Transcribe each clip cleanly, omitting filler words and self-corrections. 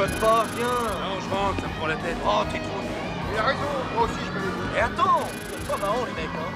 déconne pas, viens. Non, je rentre, ça me prend la tête. Oh, t'es trop nul. Il a raison, moi aussi je peux le dire. Et attends, c'est pas marrant les mecs, hein.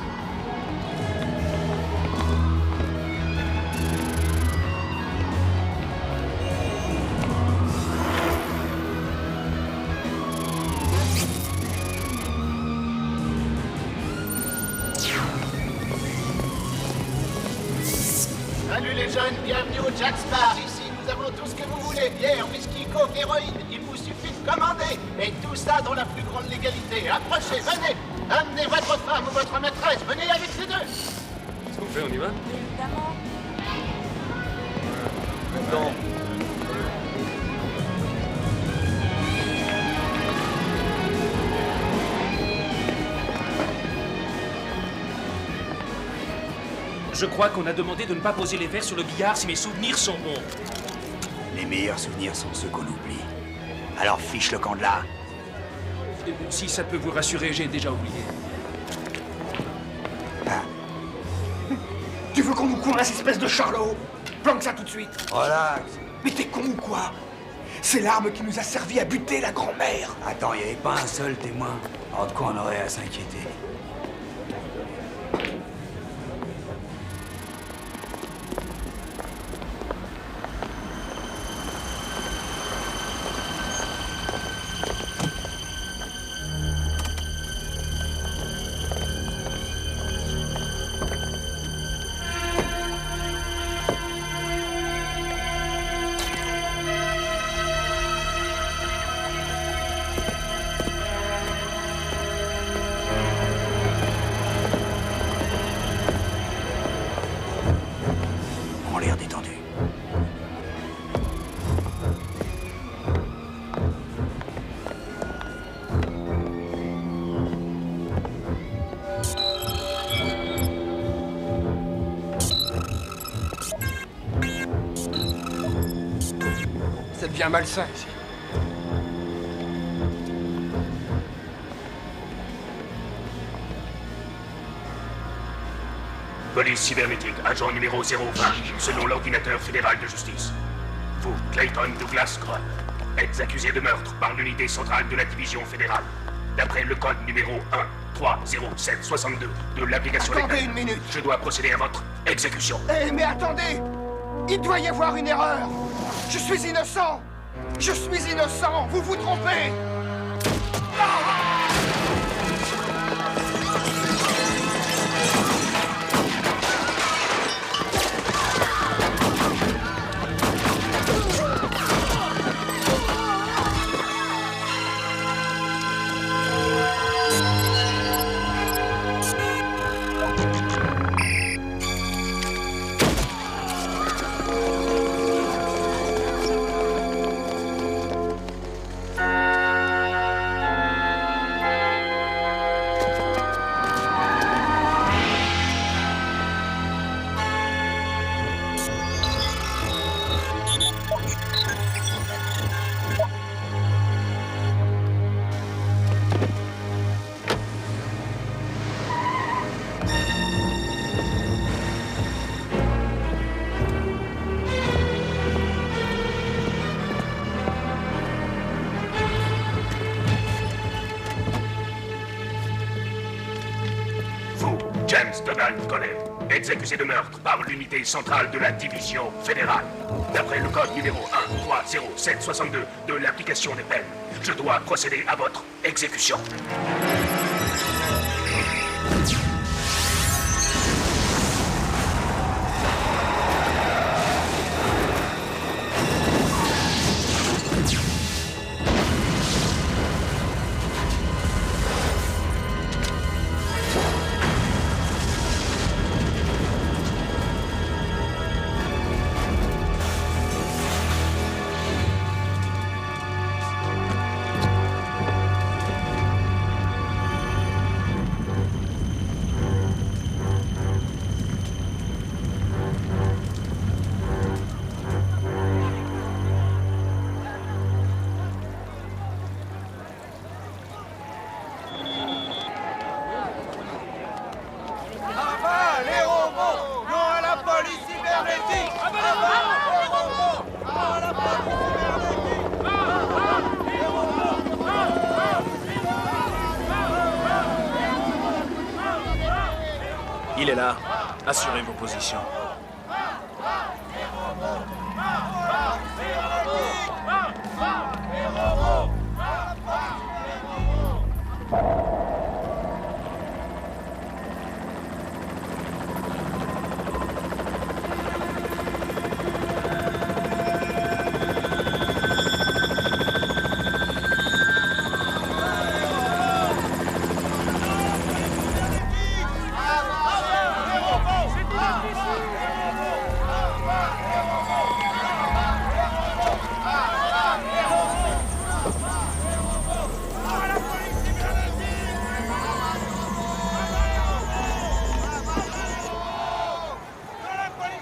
Salut les jeunes, bienvenue au Jack Star. Ici, nous avons tout ce que vous voulez. Bière, whisky, coke, héroïne. Il vous suffit de commander. Et tout ça dans la plus grande légalité. Approchez, venez. Amenez votre femme ou votre maîtresse. Venez avec ces deux. Qu'est-ce qu'on fait, on y va? Évidemment. Non. Je crois qu'on a demandé de ne pas poser les verres sur le billard si mes souvenirs sont bons. Les meilleurs souvenirs sont ceux qu'on oublie. Alors fiche le camp de là. Si ça peut vous rassurer, j'ai déjà oublié. Tu veux qu'on nous coince, espèce de charlot? Planque ça tout de suite. Relax. Mais t'es con ou quoi? C'est l'arme qui nous a servi à buter la grand-mère. Attends, il n'y avait pas un seul témoin. Alors de quoi on aurait à s'inquiéter? On l'air détendu. Ça devient malsain ici. Police cybernétique, agent numéro 020, selon l'ordinateur fédéral de justice. Vous, Clayton Douglas Grubb, êtes accusé de meurtre par l'unité centrale de la division fédérale. D'après le code numéro 1300762 de l'application Attendez légale, une minute. je dois procéder à votre exécution. Eh, mais attendez! Il doit y avoir une erreur! Je suis innocent! Je suis innocent! Vous vous trompez! Vous, James Donald Conner, êtes accusé de meurtre par l'unité centrale de la division fédérale. D'après le code numéro 1300762 de l'application des peines, je dois procéder à votre exécution. Il est là. Assurez vos positions.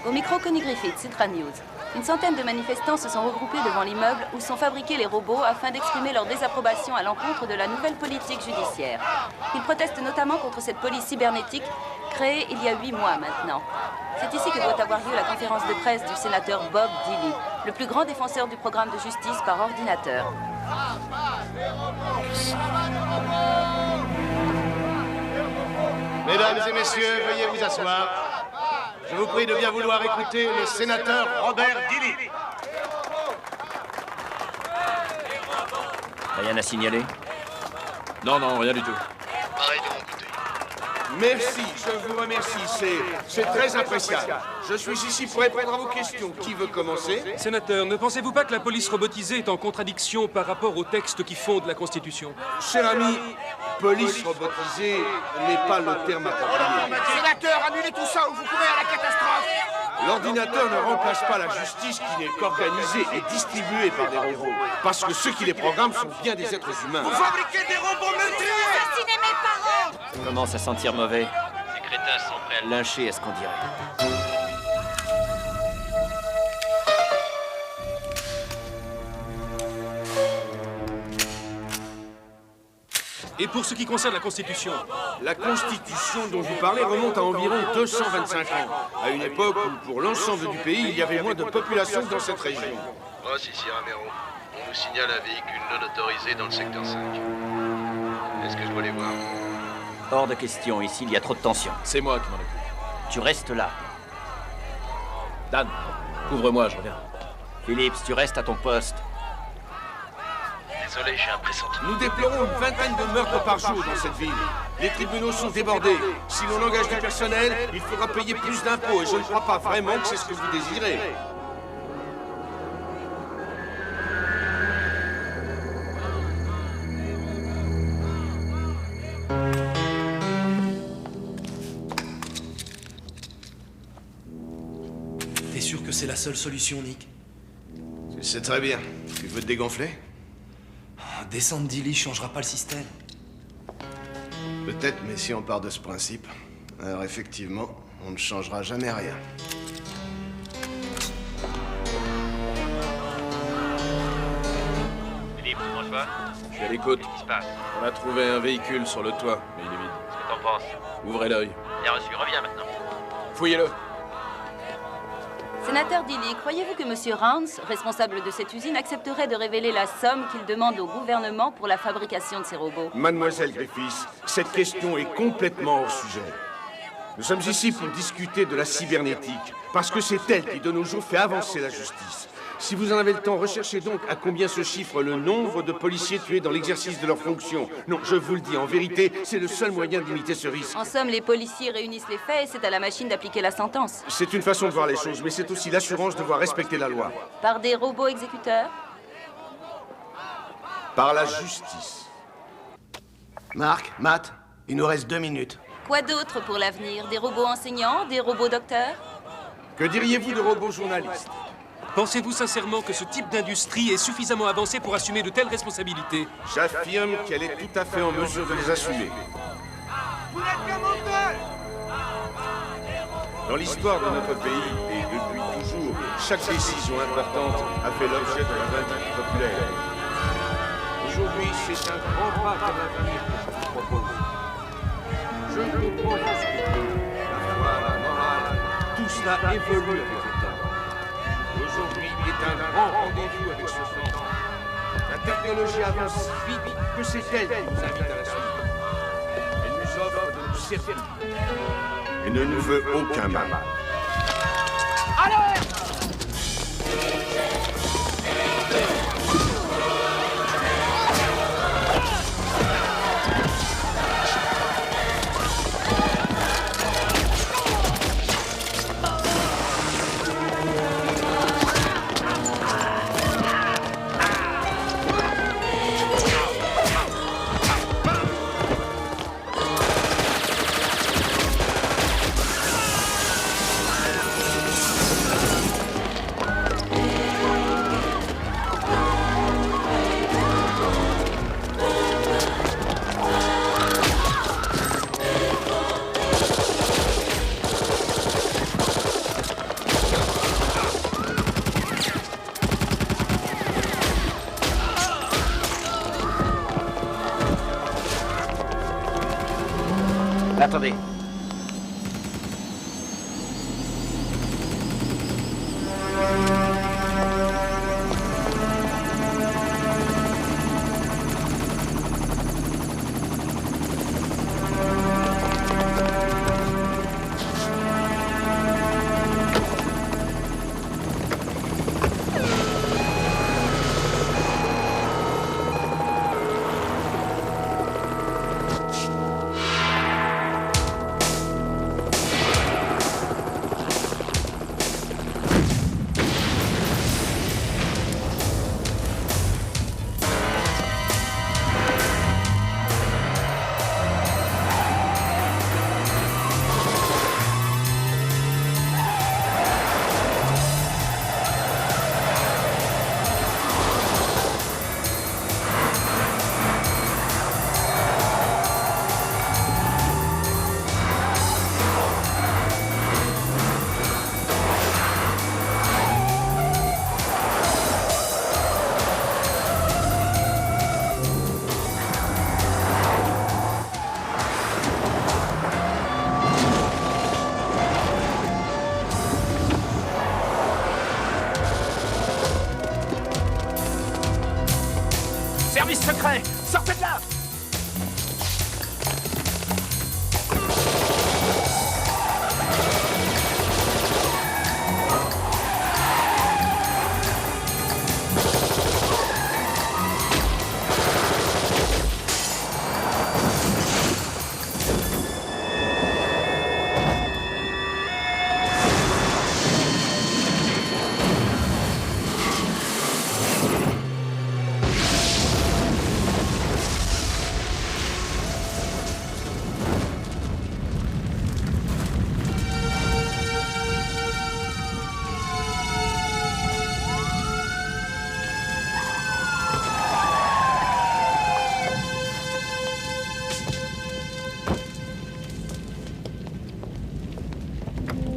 Au micro, Connie Griffith, Citra News. Une centaine de manifestants se sont regroupés devant l'immeuble où sont fabriqués les robots afin d'exprimer leur désapprobation à l'encontre de la nouvelle politique judiciaire. Ils protestent notamment contre cette police cybernétique créée il y a 8 mois maintenant. C'est ici que doit avoir lieu la conférence de presse du sénateur Bob Dilley, le plus grand défenseur du programme de justice par ordinateur. Mesdames et messieurs, veuillez vous asseoir. Je vous prie de bien vouloir écouter le sénateur Robert Dilley. Rien à signaler? Non, non, rien du tout. Pareil de mon côté. Merci, je vous remercie, c'est très appréciable. Je suis ici pour répondre à vos questions. Qui veut commencer? Sénateur, ne pensez-vous pas que la police robotisée est en contradiction par rapport aux textes qui fondent la Constitution? Cher ami, police robotisée n'est pas le terme approprié. Sénateur, annulez tout ça ou vous courez à la catastrophe. L'ordinateur ne remplace pas la justice qui n'est qu'organisée et distribuée par des robots. Parce que ceux qui les programment sont bien des êtres humains. Vous fabriquez des robots meurtriers. Assassinez mes parents! Ça commence à sentir mauvais. Ces crétins sont prêts à Lyncher, est-ce qu'on dirait? Et pour ce qui concerne la Constitution? La Constitution dont vous parlez remonte à environ 225 ans, à une époque où, pour l'ensemble du pays, il y avait moins de population que dans cette région. Ross, ici Ramero. On nous signale un véhicule non autorisé dans le secteur 5. Est-ce que je dois les voir? Hors de question, ici, il y a trop de tension. C'est moi qui m'en occupe. Tu restes là. Dan, couvre-moi, je reviens. Phillips, tu restes à ton poste. Désolé, j'ai un pressentiment. Nous déplorons une vingtaine de meurtres par jour dans cette ville. Les tribunaux sont débordés. Si l'on engage du personnel, il faudra payer plus d'impôts et je ne crois pas vraiment que c'est ce que vous désirez. T'es sûr que c'est la seule solution, Nick? Tu sais très bien. Tu veux te dégonfler? Descendre Dilley changera pas le système. Peut-être, mais si on part de ce principe, alors effectivement, on ne changera jamais rien. Philippe, tu manges pas? Je suis à l'écoute. Qu'est-ce qui se passe? On a trouvé un véhicule sur le toit, mais il est vide. Qu'est-ce que t'en penses? Ouvrez l'œil. Bien reçu, reviens maintenant. Fouillez-le. Sénateur Dilley, croyez-vous que M. Rounds, responsable de cette usine, accepterait de révéler la somme qu'il demande au gouvernement pour la fabrication de ces robots? Mademoiselle Griffiths, cette question est complètement hors sujet. Nous sommes ici pour discuter de la cybernétique, parce que c'est elle qui, de nos jours, fait avancer la justice. Si vous en avez le temps, recherchez donc à combien se chiffre le nombre de policiers tués dans l'exercice de leurs fonctions. Non, je vous le dis, en vérité, c'est le seul moyen d'imiter ce risque. En somme, les policiers réunissent les faits et c'est à la machine d'appliquer la sentence. C'est une façon de voir les choses, mais c'est aussi l'assurance de voir respecter la loi. Par des robots exécuteurs? Par la justice. Marc, Matt, il nous reste 2 minutes. Quoi d'autre pour l'avenir? Des robots enseignants? Des robots docteurs? Que diriez-vous de robots journalistes? Pensez-vous sincèrement que ce type d'industrie est suffisamment avancé pour assumer de telles responsabilités? J'affirme qu'elle est tout à fait en mesure de les assumer. Dans l'histoire de notre pays, et depuis toujours, chaque décision importante a fait l'objet de la vindicte populaire. Aujourd'hui, c'est un grand pas vers l'avenir que je vous propose. Je comprends vos scrupules, la foi, la morale, tout cela évolue avec le temps. Aujourd'hui est un grand rendez-vous avec ce temps. La technologie avance si vite que c'est elle qui nous invite à la suite. Elle nous offre de nous servir. et ne nous veut aucun mal. Attendez. Service secret! Sortez de là!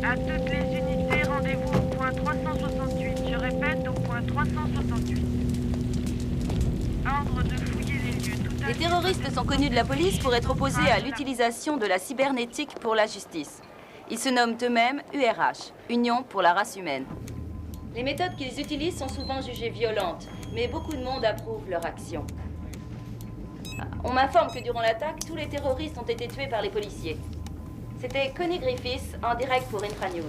À toutes les unités, rendez-vous au point 368. Je répète, au point 368. Ordre de fouiller les lieux. Les terroristes sont connus de la police pour être opposés à l'utilisation de la cybernétique pour la justice. Ils se nomment eux-mêmes URH, Union pour la race humaine. Les méthodes qu'ils utilisent sont souvent jugées violentes, mais beaucoup de monde approuve leur action. On m'informe que durant l'attaque, tous les terroristes ont été tués par les policiers. C'était Connie Griffiths, en direct pour Infranews.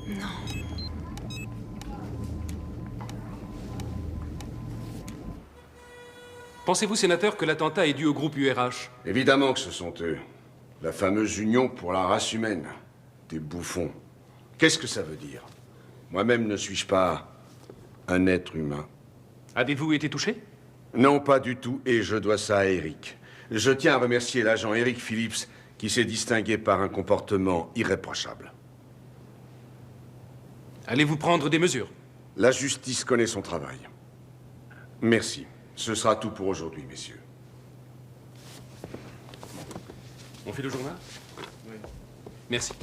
Non. Pensez-vous, sénateur, que l'attentat est dû au groupe URH? Évidemment que ce sont eux. La fameuse Union pour la race humaine. Des bouffons. Qu'est-ce que ça veut dire? Moi-même ne suis-je pas un être humain? Avez-vous été touché? Non, pas du tout, et je dois ça à Eric. Je tiens à remercier l'agent Eric Phillips, qui s'est distingué par un comportement irréprochable. Allez-vous prendre des mesures? La justice connaît son travail. Merci. Ce sera tout pour aujourd'hui, messieurs. On fait le journal? Oui. Merci.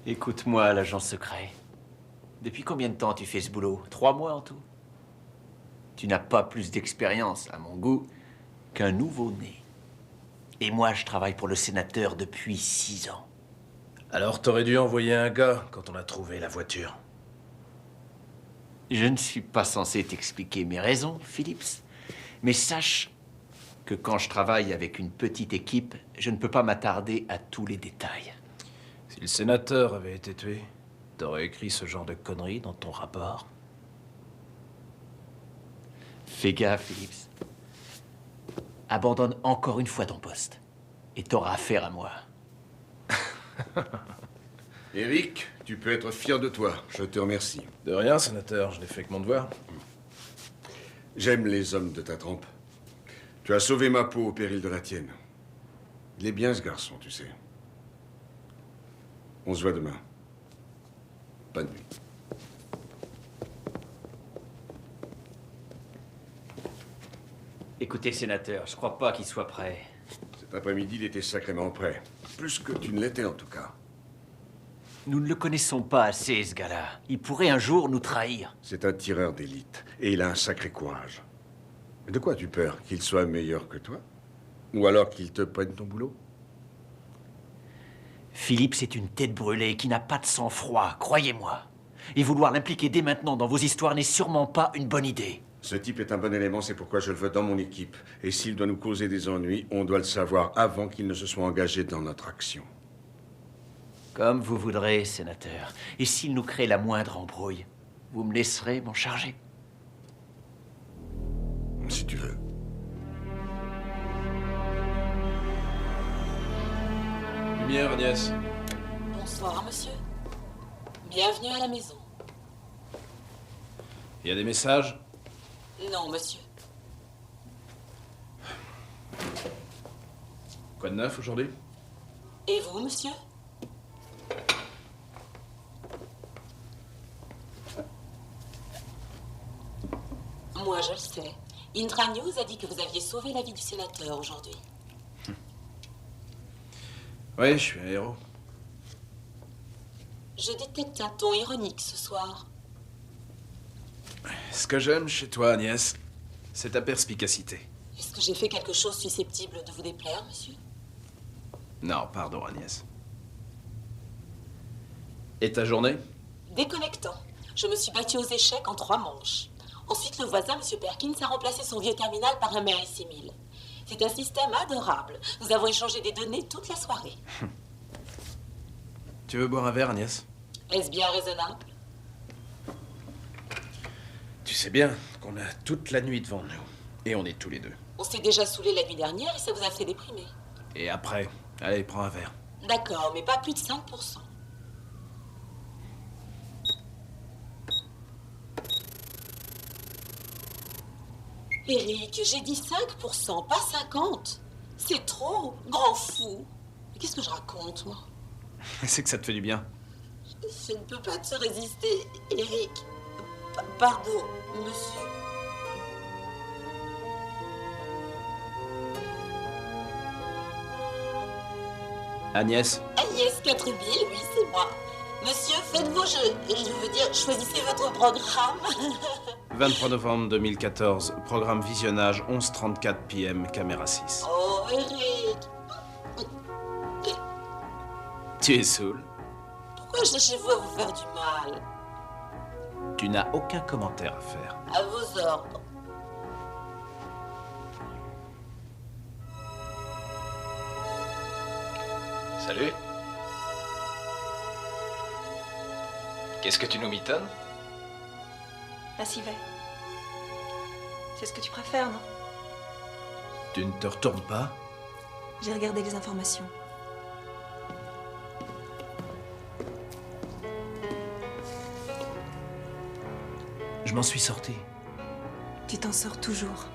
Écoute-moi, l'agent secret. Depuis combien de temps tu fais ce boulot? 3 mois en tout? Tu n'as pas plus d'expérience, à mon goût, qu'un nouveau-né. Et moi, je travaille pour le sénateur depuis 6 ans. Alors t'aurais dû envoyer un gars quand on a trouvé la voiture. Je ne suis pas censé t'expliquer mes raisons, Phillips. Mais sache que quand je travaille avec une petite équipe, je ne peux pas m'attarder à tous les détails. Si le sénateur avait été tué, t'aurais écrit ce genre de conneries dans ton rapport? Fais gaffe, Phillips. Abandonne encore une fois ton poste. Et t'auras affaire à moi. Eric, tu peux être fier de toi. Je te remercie. De rien, sénateur. Je n'ai fait que mon devoir. J'aime les hommes de ta trempe. Tu as sauvé ma peau au péril de la tienne. Il est bien, ce garçon, tu sais. On se voit demain. Bonne nuit. Écoutez, sénateur, je crois pas qu'il soit prêt. Cet après-midi, il était sacrément prêt. Plus que tu ne l'étais, en tout cas. Nous ne le connaissons pas assez, ce gars-là. Il pourrait un jour nous trahir. C'est un tireur d'élite. Et il a un sacré courage. De quoi as-tu peur? Qu'il soit meilleur que toi? Ou alors qu'il te prenne ton boulot? Philippe, c'est une tête brûlée qui n'a pas de sang-froid, croyez-moi. Et vouloir l'impliquer dès maintenant dans vos histoires n'est sûrement pas une bonne idée. Ce type est un bon élément, c'est pourquoi je le veux dans mon équipe. Et s'il doit nous causer des ennuis, on doit le savoir avant qu'il ne se soit engagé dans notre action. Comme vous voudrez, sénateur. Et s'il nous crée la moindre embrouille, vous me laisserez m'en charger? Si tu veux. Lumière, Agnès. Bonsoir, monsieur. Bienvenue à la maison. Il y a des messages? Non, monsieur. Quoi de neuf aujourd'hui? Et vous, monsieur? Moi, je le sais. Intranews a dit que vous aviez sauvé la vie du sénateur aujourd'hui. Oui, je suis un héros. Je détecte un ton ironique ce soir. Ce que j'aime chez toi, Agnès, c'est ta perspicacité. Est-ce que j'ai fait quelque chose susceptible de vous déplaire, monsieur? Non, pardon, Agnès. Et ta journée? Déconnectant. Je me suis battue aux échecs en 3 manches. Ensuite, le voisin, M. Perkins, a remplacé son vieux terminal par un Mary 6000. C'est un système adorable. Nous avons échangé des données toute la soirée. Tu veux boire un verre, Agnès? Est-ce bien raisonnable? Tu sais bien qu'on a toute la nuit devant nous. Et on est tous les deux. On s'est déjà saoulé la nuit dernière et ça vous a fait déprimer. Et après? Allez, prends un verre. D'accord, mais pas plus de 5%. Eric, j'ai dit 5%, pas 50%. C'est trop, grand fou. Mais qu'est-ce que je raconte, moi? C'est que ça te fait du bien. Je ne peux pas te résister, Eric. Pardon, monsieur. Agnès? Agnès 4000, oui, c'est moi. Monsieur, faites vos jeux. Je veux dire, choisissez votre programme. 23 novembre 2014, programme visionnage 11h34 p.m., caméra 6. Oh, Eric. Tu es saoul? Pourquoi cherchez-vous à vous faire du mal? Tu n'as aucun commentaire à faire. À vos ordres. Salut. Qu'est-ce que tu nous mitonnes? La civet. C'est ce que tu préfères, non? Tu ne te retournes pas? J'ai regardé les informations. Je m'en suis sorti. Tu t'en sors toujours.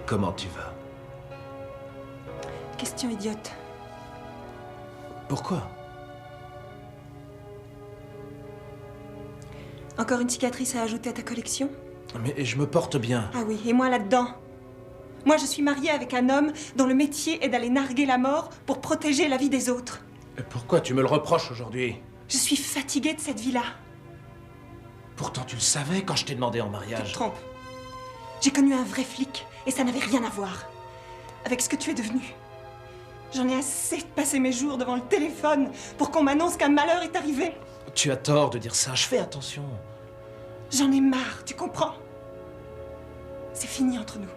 Comment tu vas? Question idiote. Pourquoi? Encore une cicatrice à ajouter à ta collection? Mais je me porte bien. Ah oui, et moi là-dedans? Moi, je suis mariée avec un homme dont le métier est d'aller narguer la mort pour protéger la vie des autres. Et pourquoi tu me le reproches aujourd'hui? Je suis fatiguée de cette vie-là. Pourtant, tu le savais quand je t'ai demandé en mariage. Tu te trompes. J'ai connu un vrai flic et ça n'avait rien à voir avec ce que tu es devenu. J'en ai assez de passer mes jours devant le téléphone pour qu'on m'annonce qu'un malheur est arrivé. Tu as tort de dire ça, je fais attention. J'en ai marre, tu comprends? C'est fini entre nous.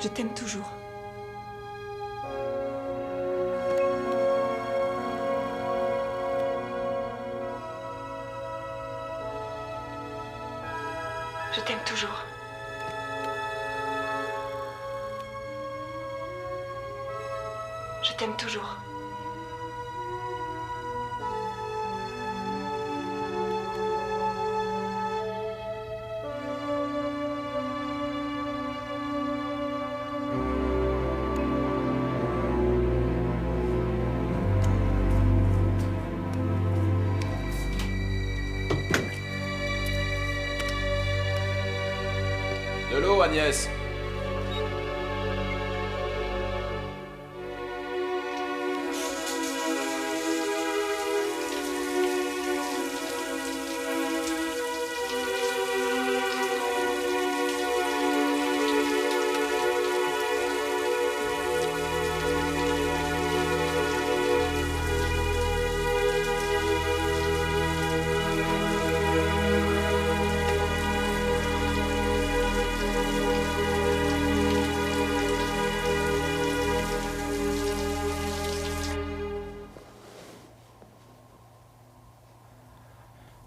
Je t'aime toujours. Je t'aime toujours. Je t'aime toujours. De l'eau, Agnès.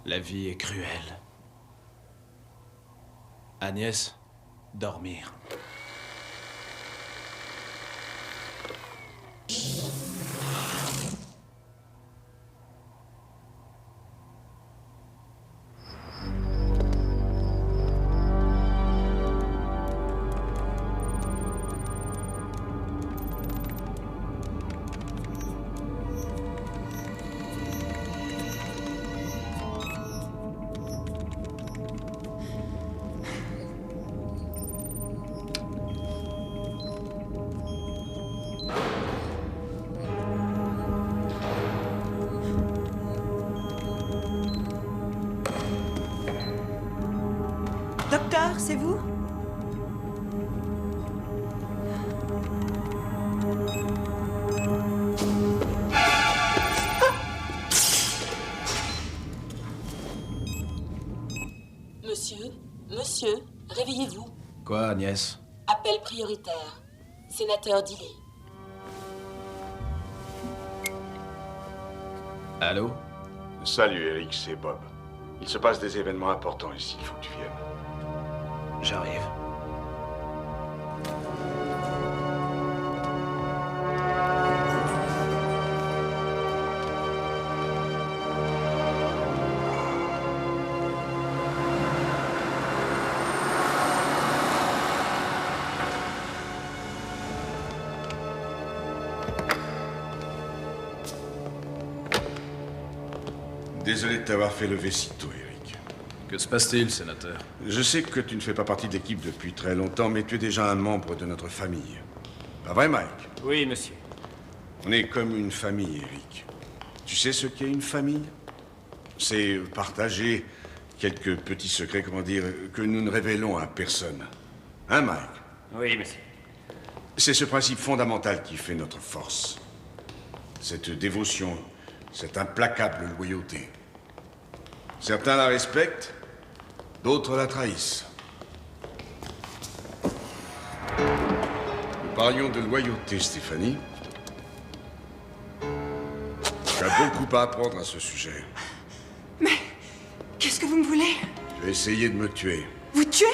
La vie est cruelle. Agnès, dormir. Docteur, c'est vous? Monsieur, réveillez-vous. Quoi, Agnès? Appel prioritaire. Sénateur Dilly. Allô? Salut, Eric, c'est Bob. Il se passe des événements importants ici, il faut que tu viennes. J'arrive. Désolé de t'avoir fait lever si tôt, Eric. Que se passe-t-il, sénateur? Je sais que tu ne fais pas partie de l'équipe depuis très longtemps, mais tu es déjà un membre de notre famille. Pas vrai, Mike? Oui, monsieur. On est comme une famille, Eric. Tu sais ce qu'est une famille? C'est partager quelques petits secrets, comment dire, que nous ne révélons à personne. Hein, Mike? Oui, monsieur. C'est ce principe fondamental qui fait notre force. Cette dévotion, cette implacable loyauté. Certains la respectent, d'autres la trahissent. Nous parlions de loyauté, Stéphanie. Tu as beaucoup à apprendre à ce sujet. Mais qu'est-ce que vous me voulez? Tu as essayé de me tuer. Vous tuer?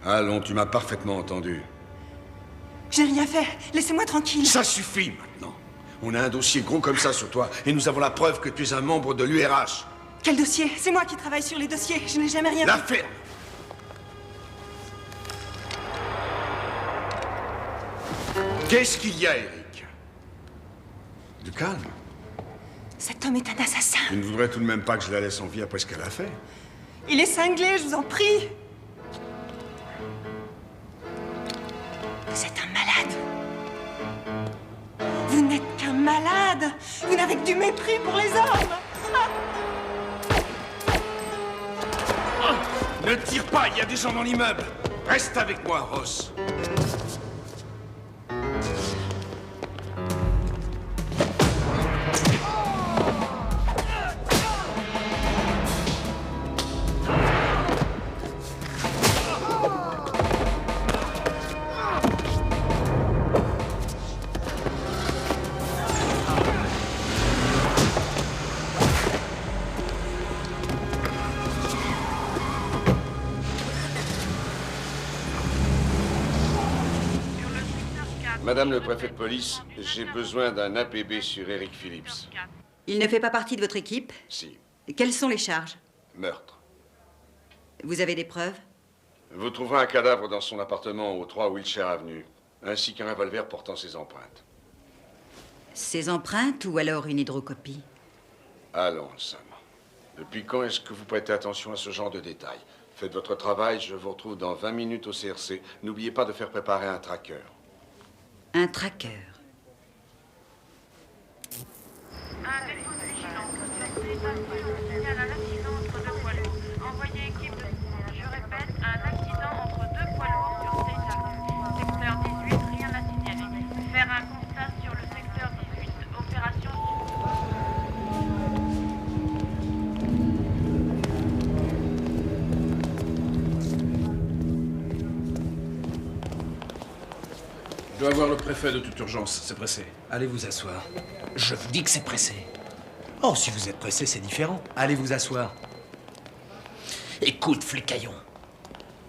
Allons, tu m'as parfaitement entendu. J'ai rien fait. Laissez-moi tranquille. Ça suffit maintenant. On a un dossier gros comme ça sur toi et nous avons la preuve que tu es un membre de l'URH. Quel dossier? C'est moi qui travaille sur les dossiers. Je n'ai jamais rien fait. L'affaire! Qu'est-ce qu'il y a, Eric? Du calme. Cet homme est un assassin. Tu ne voudrais tout de même pas que je la laisse en vie après ce qu'elle a fait? Il est cinglé, je vous en prie. Vous êtes un malade. Vous n'êtes qu'un malade. Vous n'avez que du mépris pour les hommes. Ne tire pas, il y a des gens dans l'immeuble. Reste avec moi, Ross. Madame le préfet de police, j'ai besoin d'un APB sur Eric Phillips. Il ne fait pas partie de votre équipe? Si. Quelles sont les charges? Meurtre. Vous avez des preuves? Vous trouverez un cadavre dans son appartement au 3 Wilshire Avenue, ainsi qu'un revolver portant ses empreintes. Ses empreintes ou alors une hydrocopie? Allons, Sam. Depuis quand est-ce que vous prêtez attention à ce genre de détails? Faites votre travail, je vous retrouve dans 20 minutes au CRC. N'oubliez pas de faire préparer un tracker. Un tracker. Un défaut de vigilance. Signal à l'accident entre deux poids lourds. Envoyez équipe de... Je répète, un accident entre deux poids lourds sur State Avenue. Secteur 18, rien à signaler. Faire un constat sur le secteur 18. Opération... Je dois voir le préfet de toute urgence, c'est pressé. Allez vous asseoir. Je vous dis que c'est pressé. Oh, si vous êtes pressé, c'est différent. Allez vous asseoir. Écoute, flicaillon.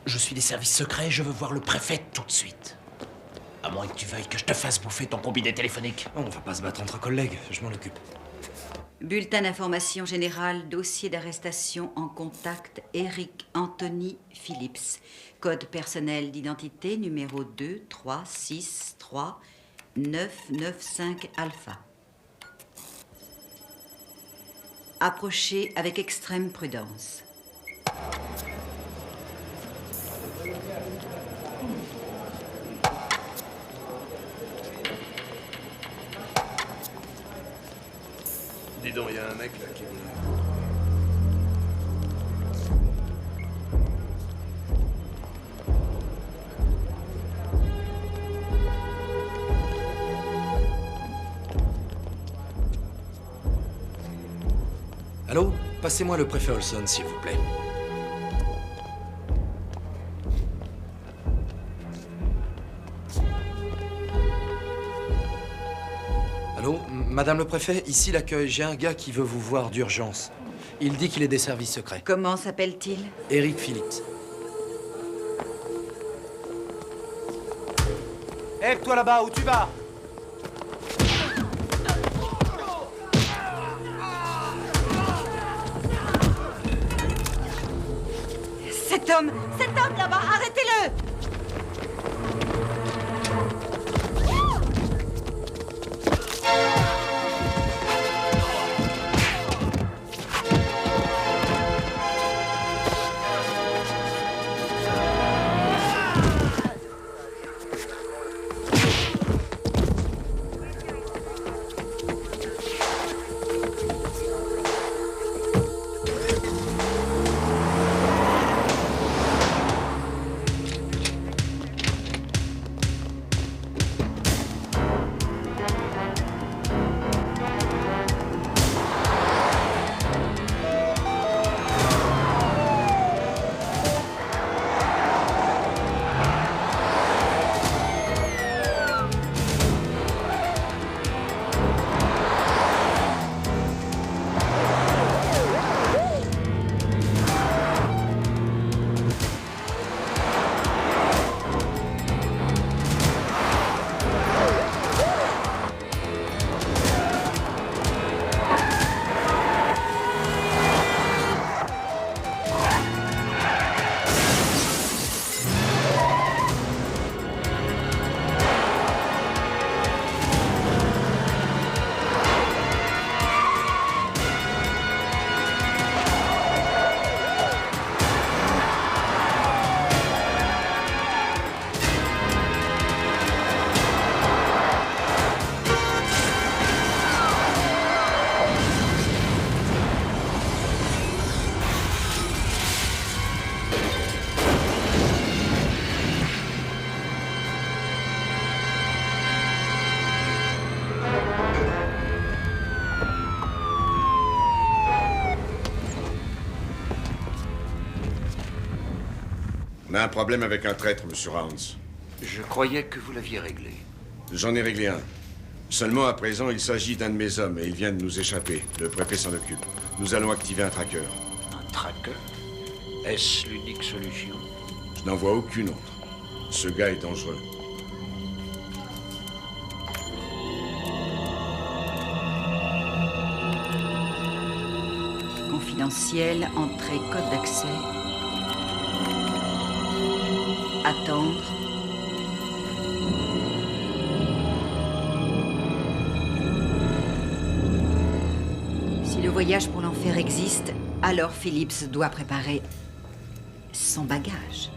Je suis des services secrets, je veux voir le préfet tout de suite. À moins que tu veuilles que je te fasse bouffer ton combiné téléphonique. On va pas se battre entre collègues, je m'en occupe. Bulletin d'information générale, dossier d'arrestation en contact, Eric Anthony Phillips. Code personnel d'identité numéro 2 3 6 3 9 9 5 alpha. Approchez avec extrême prudence. Dis donc, il y a un mec là qui est venu. Allô? Passez-moi le préfet Olson, s'il vous plaît. Allô? Madame le préfet, ici l'accueil. J'ai un gars qui veut vous voir d'urgence. Il dit qu'il est des services secrets. Comment s'appelle-t-il? Eric Phillips. Hé, toi là-bas, où tu vas? Cet homme là-bas, arrêtez-le! a un problème avec un traître, monsieur Rounds. Je croyais que vous l'aviez réglé. J'en ai réglé un. Seulement, à présent, il s'agit d'un de mes hommes et il vient de nous échapper. Le préfet s'en occupe. Nous allons activer un tracker. Un tracker? Est-ce l'unique solution? Je n'en vois aucune autre. Ce gars est dangereux. Confidentiel, entrée, code d'accès. Attendre. Si le voyage pour l'enfer existe, alors Phillips doit préparer son bagage.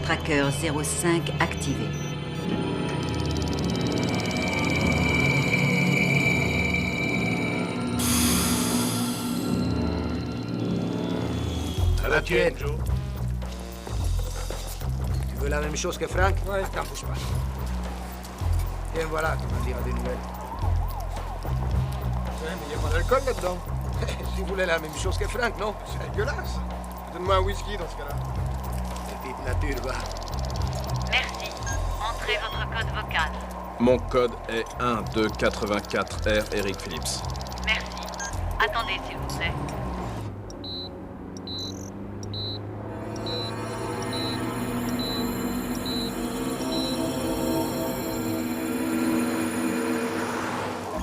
Tracker 05 activé. Ça va, tu es, Joe? Tu veux la même chose que Frank? Ouais. T'en bouge pas. Tiens, voilà, tu m'en diras des nouvelles. Ouais, mais il y a pas d'alcool là-dedans. Si vous voulez la même chose que Frank, non? C'est dégueulasse. Donne-moi un whisky dans ce cas-là. Petite nature, va. Merci. Entrez votre code vocal. Mon code est 1284R Eric Phillips. Merci. Attendez, s'il vous plaît.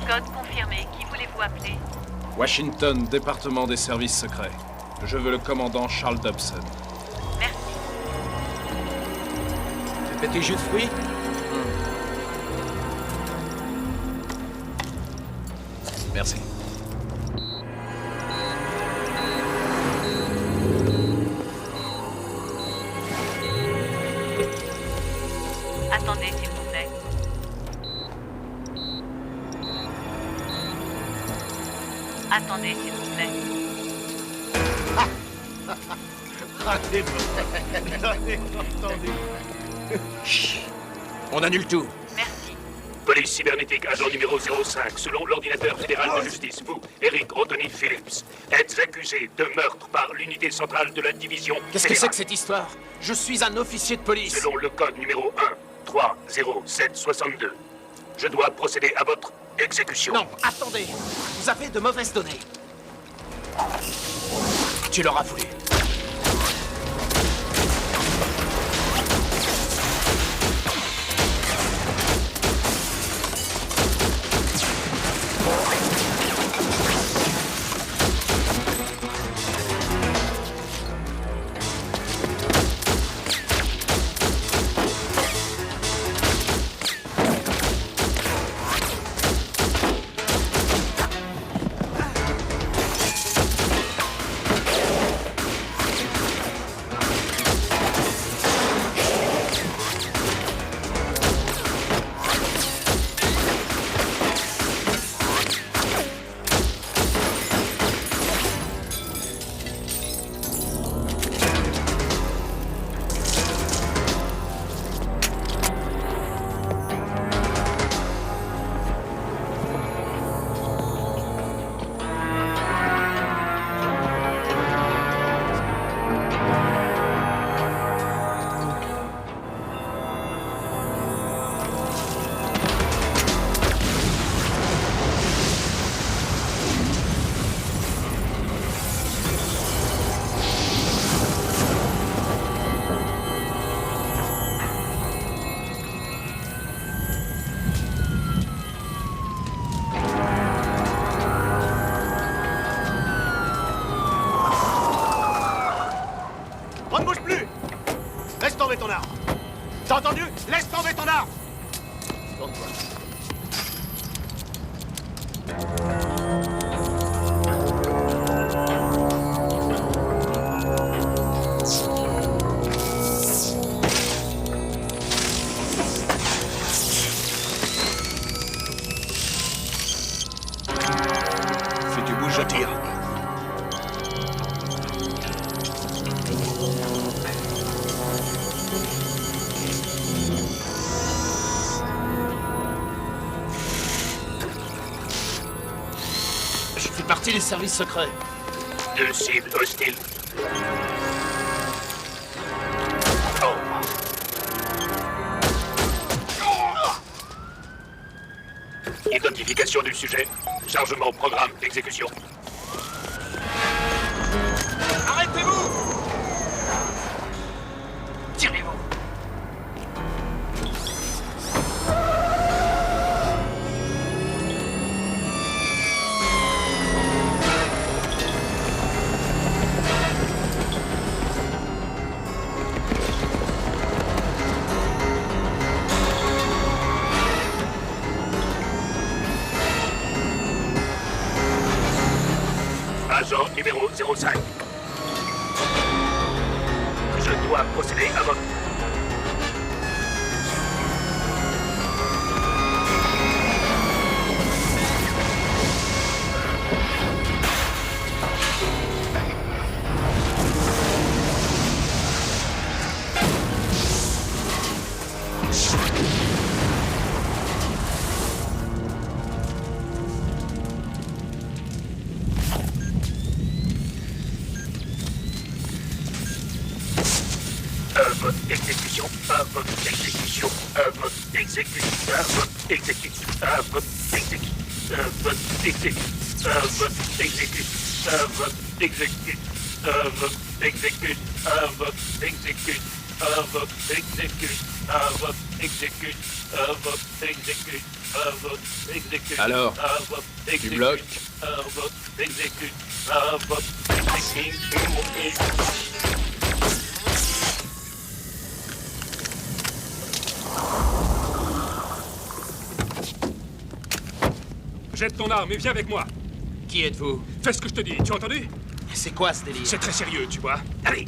Code confirmé. Qui voulez-vous appeler? Washington, département des services secrets. Je veux le commandant Charles Dobson. Merci. Petit jus de fruits? Merci. Attendez, s'il vous plaît. Attendez, s'il vous plaît. Ratez J'en ai entendu. Chut. On annule tout. Merci. Police cybernétique, agent numéro 05. Selon l'ordinateur fédéral de justice, vous, Eric Anthony Phillips, êtes accusé de meurtre par l'unité centrale de la division Qu'est-ce que c'est fédérale. que cette histoire? Je suis un officier de police. Selon le code numéro 1-30762, je dois procéder à votre exécution. Non, attendez. Vous avez de mauvaises données. Tu l'auras voulu. On ne bouge plus! Laisse tomber ton arme! T'as entendu? Laisse tomber ton arme! Tourne-toi. Si tu bouges, je tire. Je fais partie des services secrets. 2 cibles hostiles. Localisation du sujet. Chargement, programme, exécution. Arrêtez-vous! Tirez-vous! Agent numéro 05. Je dois procéder à votre... exécution, exécution, exécution, exécution, Alors, tu bloques? Jette ton arme et viens avec moi. Qui êtes-vous? Fais ce que je te dis, tu as entendu? C'est quoi ce délire? C'est très sérieux, tu vois. Allez!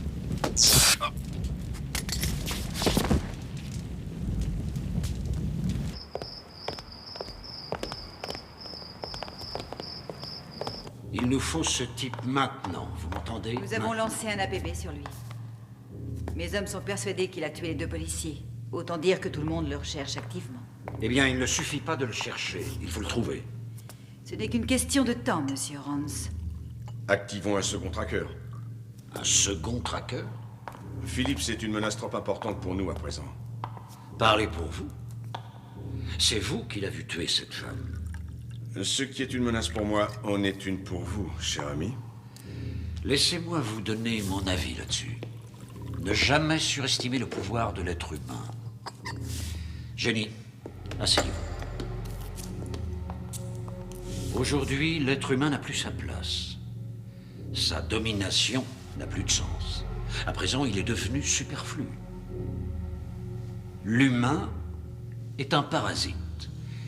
Il nous faut ce type maintenant, vous m'entendez? Nous avons lancé un APB sur lui. Mes hommes sont persuadés qu'il a tué les 2 policiers. Autant dire que tout le monde le recherche activement. Eh bien, il ne suffit pas de le chercher, il faut le trouver. Ce n'est qu'une question de temps, monsieur Rance. Activons un second tracker. Un second tracker? Phillips est une menace trop importante pour nous à présent. Parlez pour vous. C'est vous qui l'avez vu tuer cette femme. Ce qui est une menace pour moi en est une pour vous, cher ami. Laissez-moi vous donner mon avis là-dessus. Ne jamais surestimer le pouvoir de l'être humain. Jenny, asseyez-vous. Aujourd'hui, l'être humain n'a plus sa place. Sa domination n'a plus de sens. À présent, il est devenu superflu. L'humain est un parasite.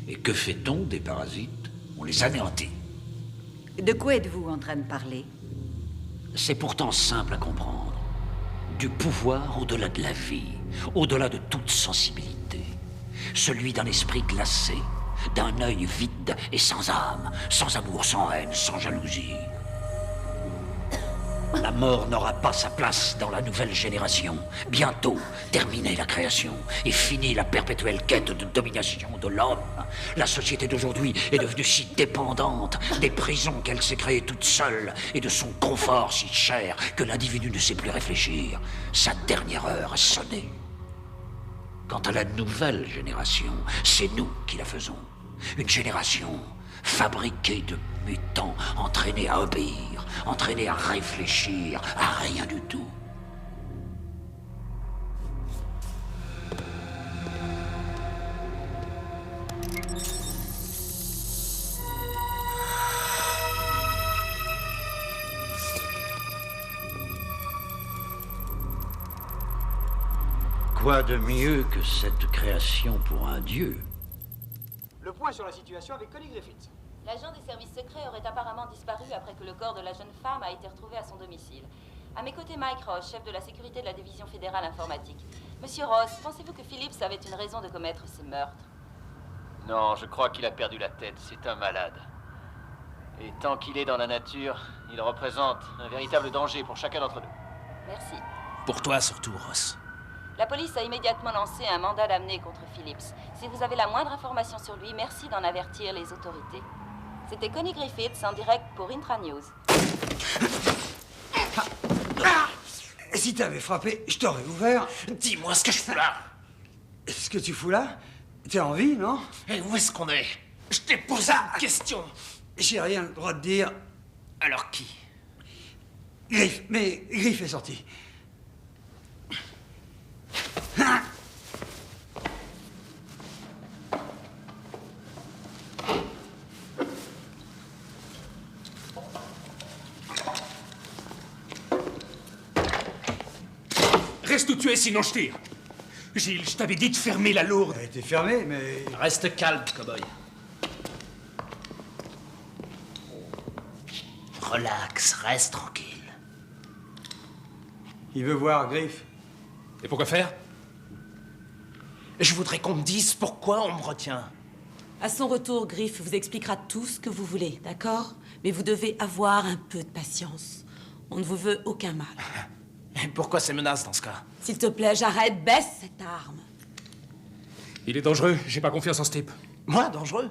Et que fait-on des parasites? On les anéantit. De quoi êtes-vous en train de parler? C'est pourtant simple à comprendre. Du pouvoir au-delà de la vie, au-delà de toute sensibilité. Celui d'un esprit glacé, d'un œil vide et sans âme, sans amour, sans haine, sans jalousie. La mort n'aura pas sa place dans la nouvelle génération. Bientôt, terminée la création et finie la perpétuelle quête de domination de l'homme. La société d'aujourd'hui est devenue si dépendante des prisons qu'elle s'est créée toute seule et de son confort si cher que l'individu ne sait plus réfléchir. Sa dernière heure a sonné. Quant à la nouvelle génération, c'est nous qui la faisons. Une génération fabriquée de mutants, entraînés à obéir, entraînés à réfléchir, à rien du tout. Quoi de mieux que cette création pour un dieu? Le point sur la situation avec Connie Griffith. L'agent des services secrets aurait apparemment disparu après que le corps de la jeune femme a été retrouvé à son domicile. À mes côtés, Mike Ross, chef de la sécurité de la division fédérale informatique. Monsieur Ross, pensez-vous que Phillips avait une raison de commettre ce meurtre? Non, je crois qu'il a perdu la tête. C'est un malade. Et tant qu'il est dans la nature, il représente un véritable danger pour chacun d'entre nous. Merci. Pour toi surtout, Ross. La police a immédiatement lancé un mandat d'amener contre Phillips. Si vous avez la moindre information sur lui, merci d'en avertir les autorités. C'était Connie Griffiths en direct pour Intranews. Si t'avais frappé, je t'aurais ouvert. Dis-moi ce que je fous là. Ce que tu fous là? T'es en vie, non? Et où est-ce qu'on est? Je t'ai posé une question. J'ai rien le droit de dire. Alors qui? Griff, mais Griff est sorti. Reste où tu es, sinon je tire. Gilles, je t'avais dit de fermer la lourde. Elle était fermée, mais... Reste calme, cowboy. Relax, reste tranquille. Il veut voir Griff. Et pourquoi faire? Je voudrais qu'on me dise pourquoi on me retient. À son retour, Griff vous expliquera tout ce que vous voulez, d'accord? Mais vous devez avoir un peu de patience. On ne vous veut aucun mal. Et pourquoi ces menaces dans ce cas? S'il te plaît, j'arrête, baisse cette arme. Il est dangereux, j'ai pas confiance en ce type. Moi, dangereux?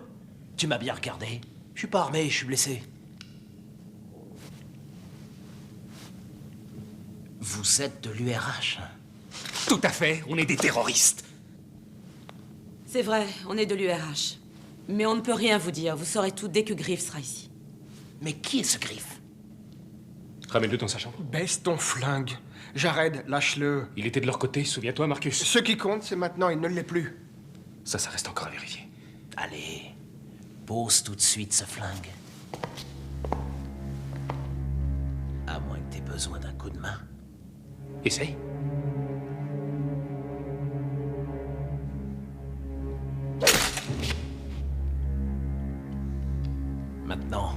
Tu m'as bien regardé. Je suis pas armé, je suis blessé. Vous êtes de l'URH? Tout à fait, on est des terroristes. C'est vrai, on est de l'URH. Mais on ne peut rien vous dire, vous saurez tout dès que Griff sera ici. Mais qui est ce Griff? Ramène-le dans sa chambre. Baisse ton flingue. Jared, lâche-le. Il était de leur côté, souviens-toi, Marcus. Ce qui compte, c'est maintenant, il ne l'est plus. Ça reste encore à vérifier. Allez, pose tout de suite ce flingue. À moins que t'aies besoin d'un coup de main. Essaye. Maintenant,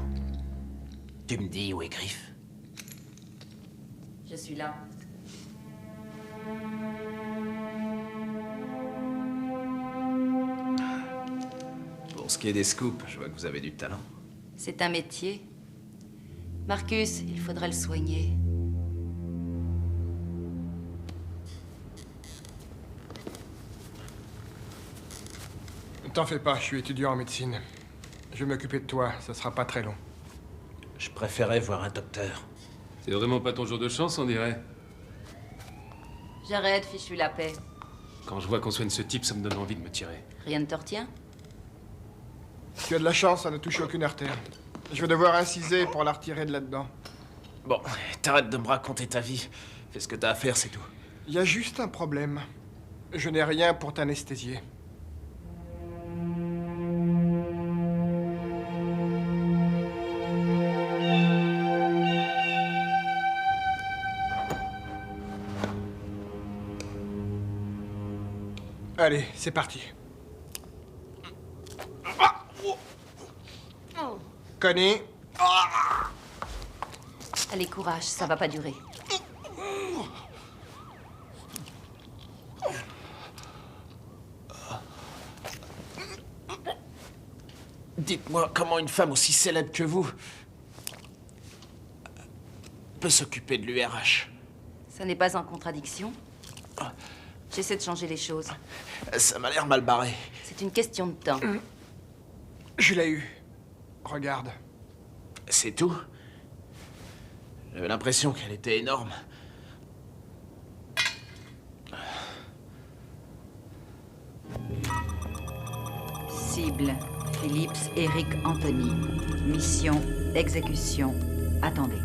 tu me dis où est Griff? Je suis là. Pour ce qui est des scoops, je vois que vous avez du talent. C'est un métier. Marcus, il faudrait le soigner. T'en fais pas, je suis étudiant en médecine. Je vais m'occuper de toi, ça sera pas très long. Je préférais voir un docteur. C'est vraiment pas ton jour de chance, on dirait. J'arrête, fichu la paix. Quand je vois qu'on soigne ce type, ça me donne envie de me tirer. Rien ne te retient? Tu as de la chance, ça ne touche aucune artère. Je vais devoir inciser pour la retirer de là-dedans. Bon, t'arrêtes de me raconter ta vie. Fais ce que t'as à faire, c'est tout. Il y a juste un problème. Je n'ai rien pour t'anesthésier. Allez, c'est parti. Connie. Allez, courage, ça va pas durer. Dites-moi comment une femme aussi célèbre que vous peut s'occuper de l'URH. Ça n'est pas en contradiction. J'essaie de changer les choses. Ça m'a l'air mal barré. C'est une question de temps. Je l'ai eu. Regarde. C'est tout? J'avais l'impression qu'elle était énorme. Cible, Phillips Eric Anthony. Mission, exécution. Attendez.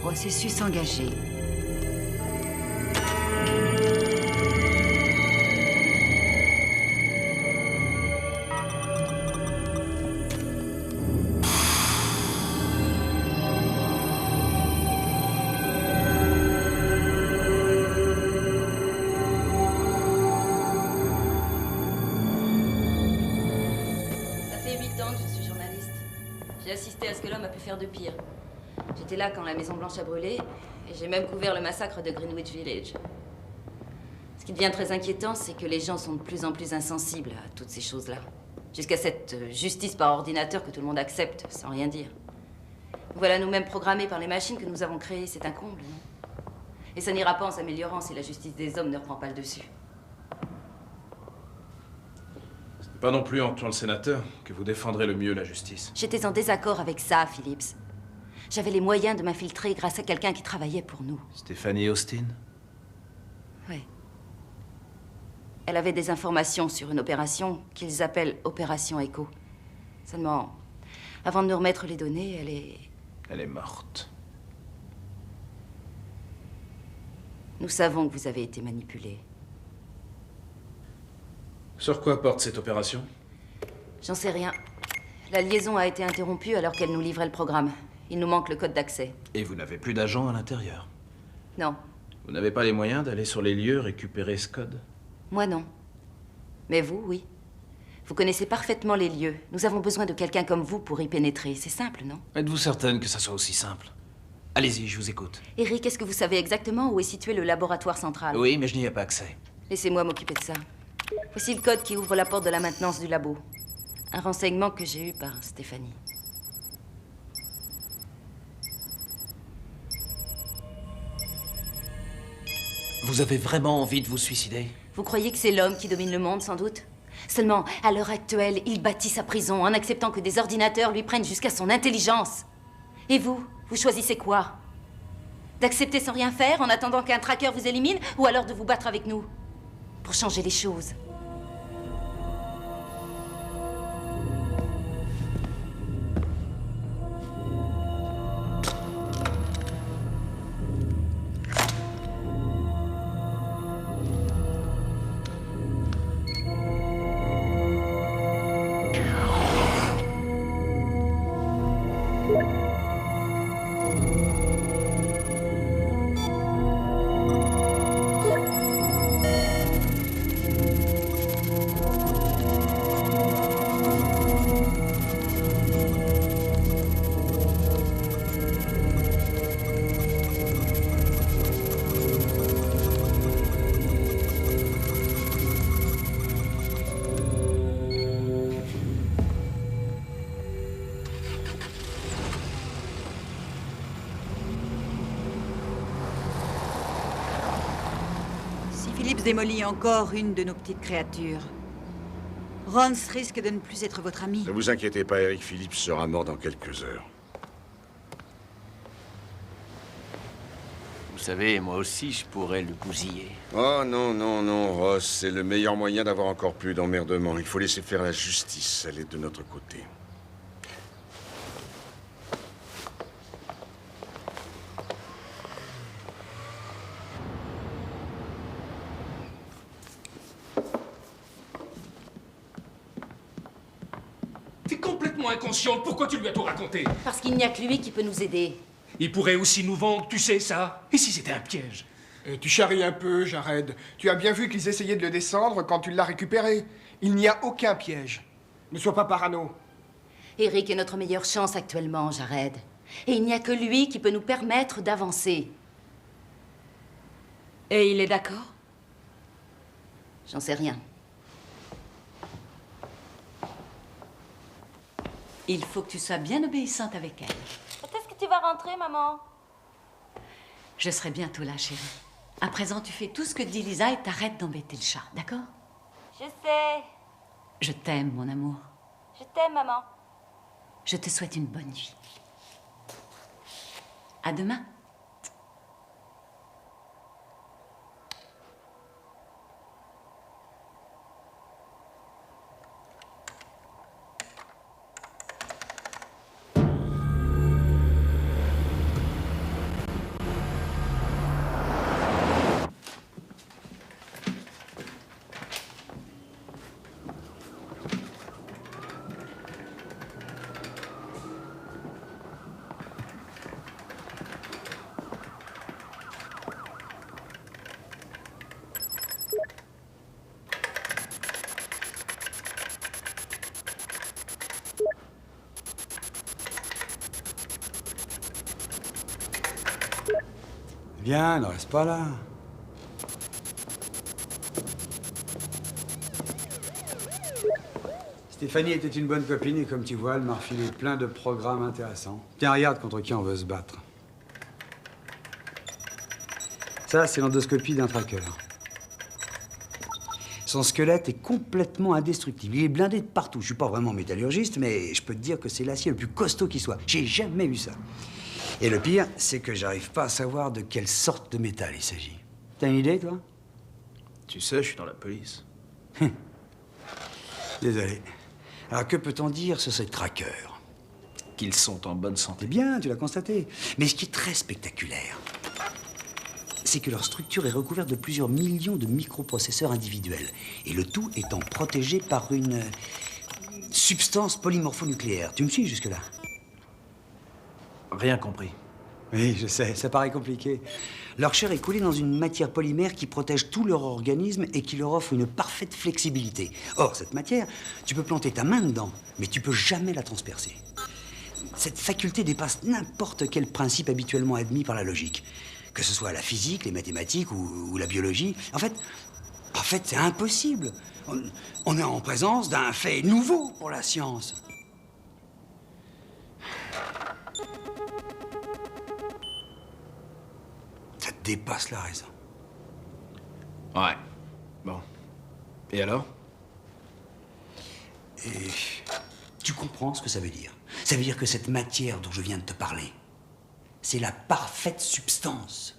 Processus engagé. Ça fait 8 ans que je suis journaliste. J'ai assisté à ce que l'homme a pu faire de pire. J'étais là quand la Maison Blanche a brûlé, et j'ai même couvert le massacre de Greenwich Village. Ce qui devient très inquiétant, c'est que les gens sont de plus en plus insensibles à toutes ces choses-là. Jusqu'à cette justice par ordinateur que tout le monde accepte, sans rien dire. Voilà nous-mêmes programmés par les machines que nous avons créées. C'est un comble, non? Et ça n'ira pas en s'améliorant si la justice des hommes ne reprend pas le dessus. Ce n'est pas non plus en tuant le sénateur que vous défendrez le mieux la justice. J'étais en désaccord avec ça, Phillips. J'avais les moyens de m'infiltrer grâce à quelqu'un qui travaillait pour nous. Stephanie Austin? Oui. Elle avait des informations sur une opération qu'ils appellent Opération Echo. Seulement, avant de nous remettre les données, Elle est morte. Nous savons que vous avez été manipulé. Sur quoi porte cette opération? J'en sais rien. La liaison a été interrompue alors qu'elle nous livrait le programme. Il nous manque le code d'accès. Et vous n'avez plus d'agents à l'intérieur? Non, Vous n'avez pas les moyens d'aller sur les lieux récupérer ce code? moi non. Mais vous, oui. Vous connaissez parfaitement les lieux. Nous avons besoin de quelqu'un comme vous pour y pénétrer. C'est simple, non? Êtes-vous certaine que ça soit aussi simple? Allez-y, je vous écoute. Eric, est-ce que vous savez exactement où est situé le laboratoire central? Oui, mais je n'y ai pas accès. Laissez-moi m'occuper de ça. Voici le code qui ouvre la porte de la maintenance du labo. Un renseignement que j'ai eu par Stéphanie. Vous avez vraiment envie de vous suicider? Vous croyez que c'est l'homme qui domine le monde, sans doute? Seulement, à l'heure actuelle, il bâtit sa prison en acceptant que des ordinateurs lui prennent jusqu'à son intelligence. Et vous choisissez quoi? D'accepter sans rien faire en attendant qu'un tracker vous élimine, ou alors de vous battre avec nous? Pour changer les choses. Phillips démolit encore une de nos petites créatures. Rance risque de ne plus être votre ami. Ne vous inquiétez pas, Eric Phillips sera mort dans quelques heures. Vous savez, moi aussi, je pourrais le bousiller. Oh non, non, non, Ross, c'est le meilleur moyen d'avoir encore plus d'emmerdement. Il faut laisser faire la justice, elle est de notre côté. T'es complètement inconsciente. Pourquoi tu lui as tout raconté? Parce qu'il n'y a que lui qui peut nous aider. Il pourrait aussi nous vendre, tu sais ça. Et si c'était un piège? Tu charries un peu, Jared. Tu as bien vu qu'ils essayaient de le descendre quand tu l'as récupéré. Il n'y a aucun piège. Ne sois pas parano. Eric est notre meilleure chance actuellement, Jared. Et il n'y a que lui qui peut nous permettre d'avancer. Et il est d'accord? J'en sais rien. Il faut que tu sois bien obéissante avec elle. Quand est-ce que tu vas rentrer, maman? Je serai bientôt là, chérie. À présent, tu fais tout ce que dit Lisa et t'arrêtes d'embêter le chat, d'accord? Je sais. Je t'aime, mon amour. Je t'aime, maman. Je te souhaite une bonne nuit. À demain. Viens, ne reste pas là. Fanny était une bonne copine et comme tu vois, elle m'a refilé plein de programmes intéressants. Tiens, regarde contre qui on veut se battre. Ça, c'est l'endoscopie d'un tracker. Son squelette est complètement indestructible. Il est blindé de partout. Je suis pas vraiment métallurgiste, mais je peux te dire que c'est l'acier le plus costaud qui soit. J'ai jamais vu ça. Et le pire, c'est que j'arrive pas à savoir de quelle sorte de métal il s'agit. T'as une idée, toi? Tu sais, je suis dans la police. Désolé. Alors, que peut-on dire sur ces trackers? Qu'ils sont en bonne santé. C'est bien, tu l'as constaté. Mais ce qui est très spectaculaire, c'est que leur structure est recouverte de plusieurs millions de microprocesseurs individuels. Et le tout étant protégé par une substance polymorphonucléaire. Tu me suis jusque-là? Rien compris. Oui, je sais, ça paraît compliqué. Leur chair est coulée dans une matière polymère qui protège tout leur organisme et qui leur offre une parfaite flexibilité. Or, cette matière, tu peux planter ta main dedans, mais tu peux jamais la transpercer. Cette faculté dépasse n'importe quel principe habituellement admis par la logique. Que ce soit la physique, les mathématiques ou la biologie. En fait, c'est impossible. On est en présence d'un fait nouveau pour la science. Ça dépasse la raison. Ouais. Bon. Et alors? Et tu comprends ce que ça veut dire? Ça veut dire que cette matière dont je viens de te parler, c'est la parfaite substance.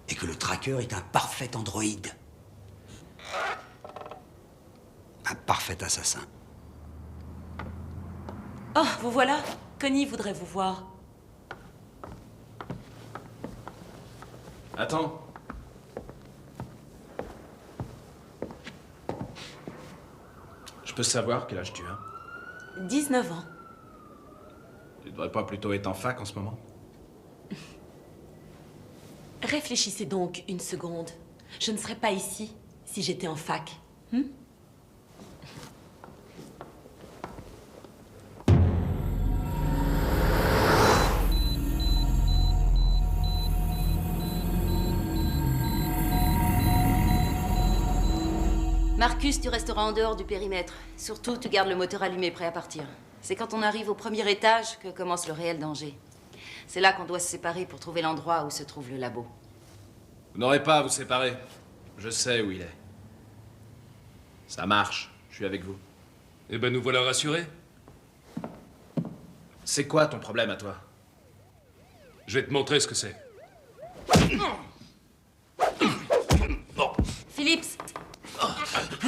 Et que le tracker est un parfait androïde. Un parfait assassin. Oh, vous voilà. Connie voudrait vous voir. Attends. Je peux savoir quel âge tu as? 19 ans. Tu devrais pas plutôt être en fac en ce moment? Réfléchissez donc une seconde. Je ne serais pas ici si j'étais en fac. Marcus, tu resteras en dehors du périmètre. Surtout, tu gardes le moteur allumé, prêt à partir. C'est quand on arrive au premier étage que commence le réel danger. C'est là qu'on doit se séparer pour trouver l'endroit où se trouve le labo. Vous n'aurez pas à vous séparer. Je sais où il est. Ça marche. Je suis avec vous. Eh ben, nous voilà rassurés. C'est quoi ton problème à toi? Je vais te montrer ce que c'est. Phillips!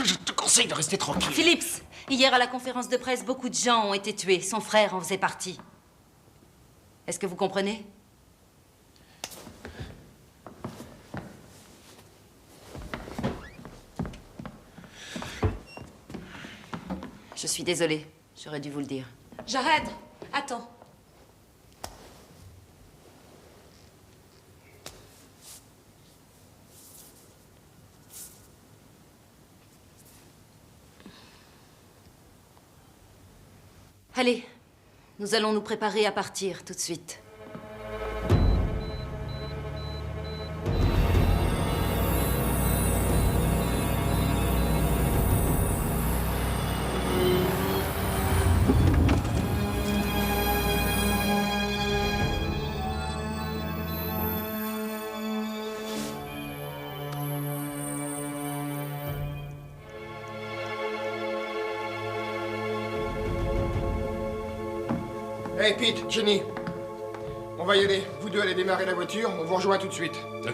Je te conseille de rester tranquille. Phillips! Hier, à la conférence de presse, beaucoup de gens ont été tués. Son frère en faisait partie. Est-ce que vous comprenez? Je suis désolée. J'aurais dû vous le dire. Jared, attends. Allez, nous allons nous préparer à partir tout de suite. Hey Pete, Jenny. On va y aller. Vous deux allez démarrer la voiture, on vous rejoint tout de suite. Ok.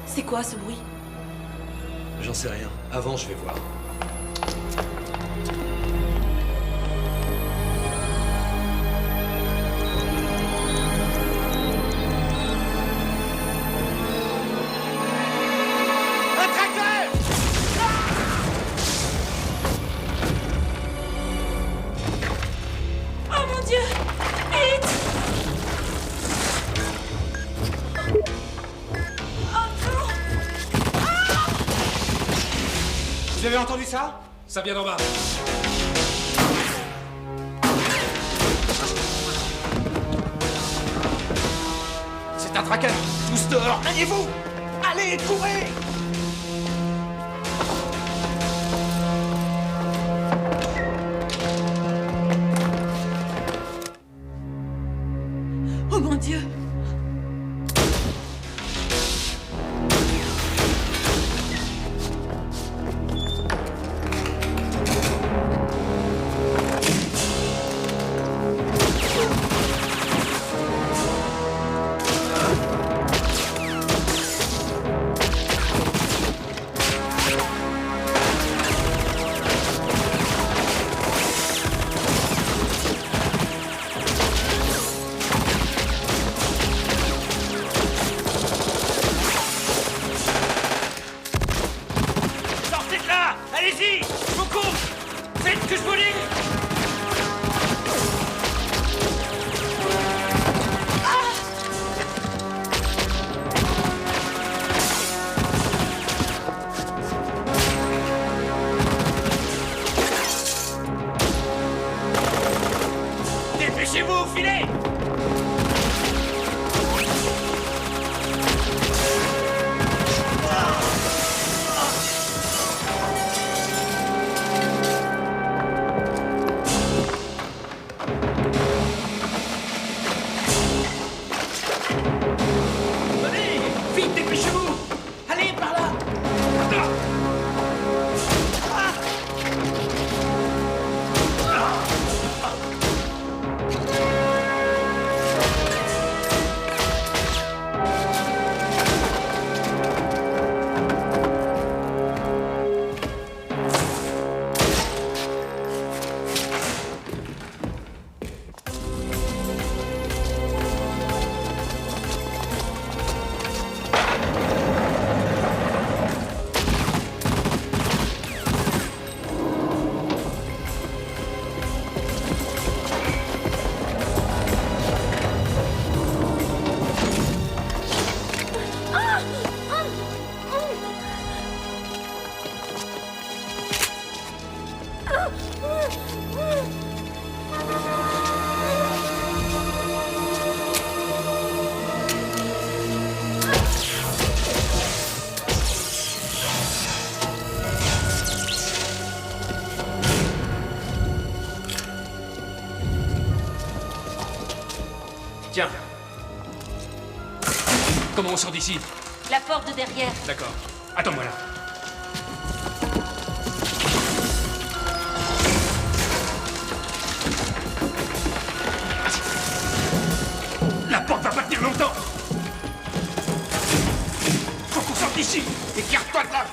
C'est quoi ce bruit? J'en sais rien. Avant, je vais voir. Un tracker! Oh mon Dieu! Vite! Vous avez entendu ça? Ça vient d'en bas. C'est un traqueur. Tous dehors, maniez-vous. Allez, courez. Oh mon Dieu! Sortez de là! Allez-y! Je vous cours! Faites ce que je vous dis! Dépêchez-vous, filez! Venez, vite, dépêchez-vous. Allez, par là. Tiens. Comment on sort d'ici? La porte de derrière. D'accord. Attends-moi là. La porte va pas tenir longtemps. Faut qu'on sorte d'ici. Écarte-toi de là.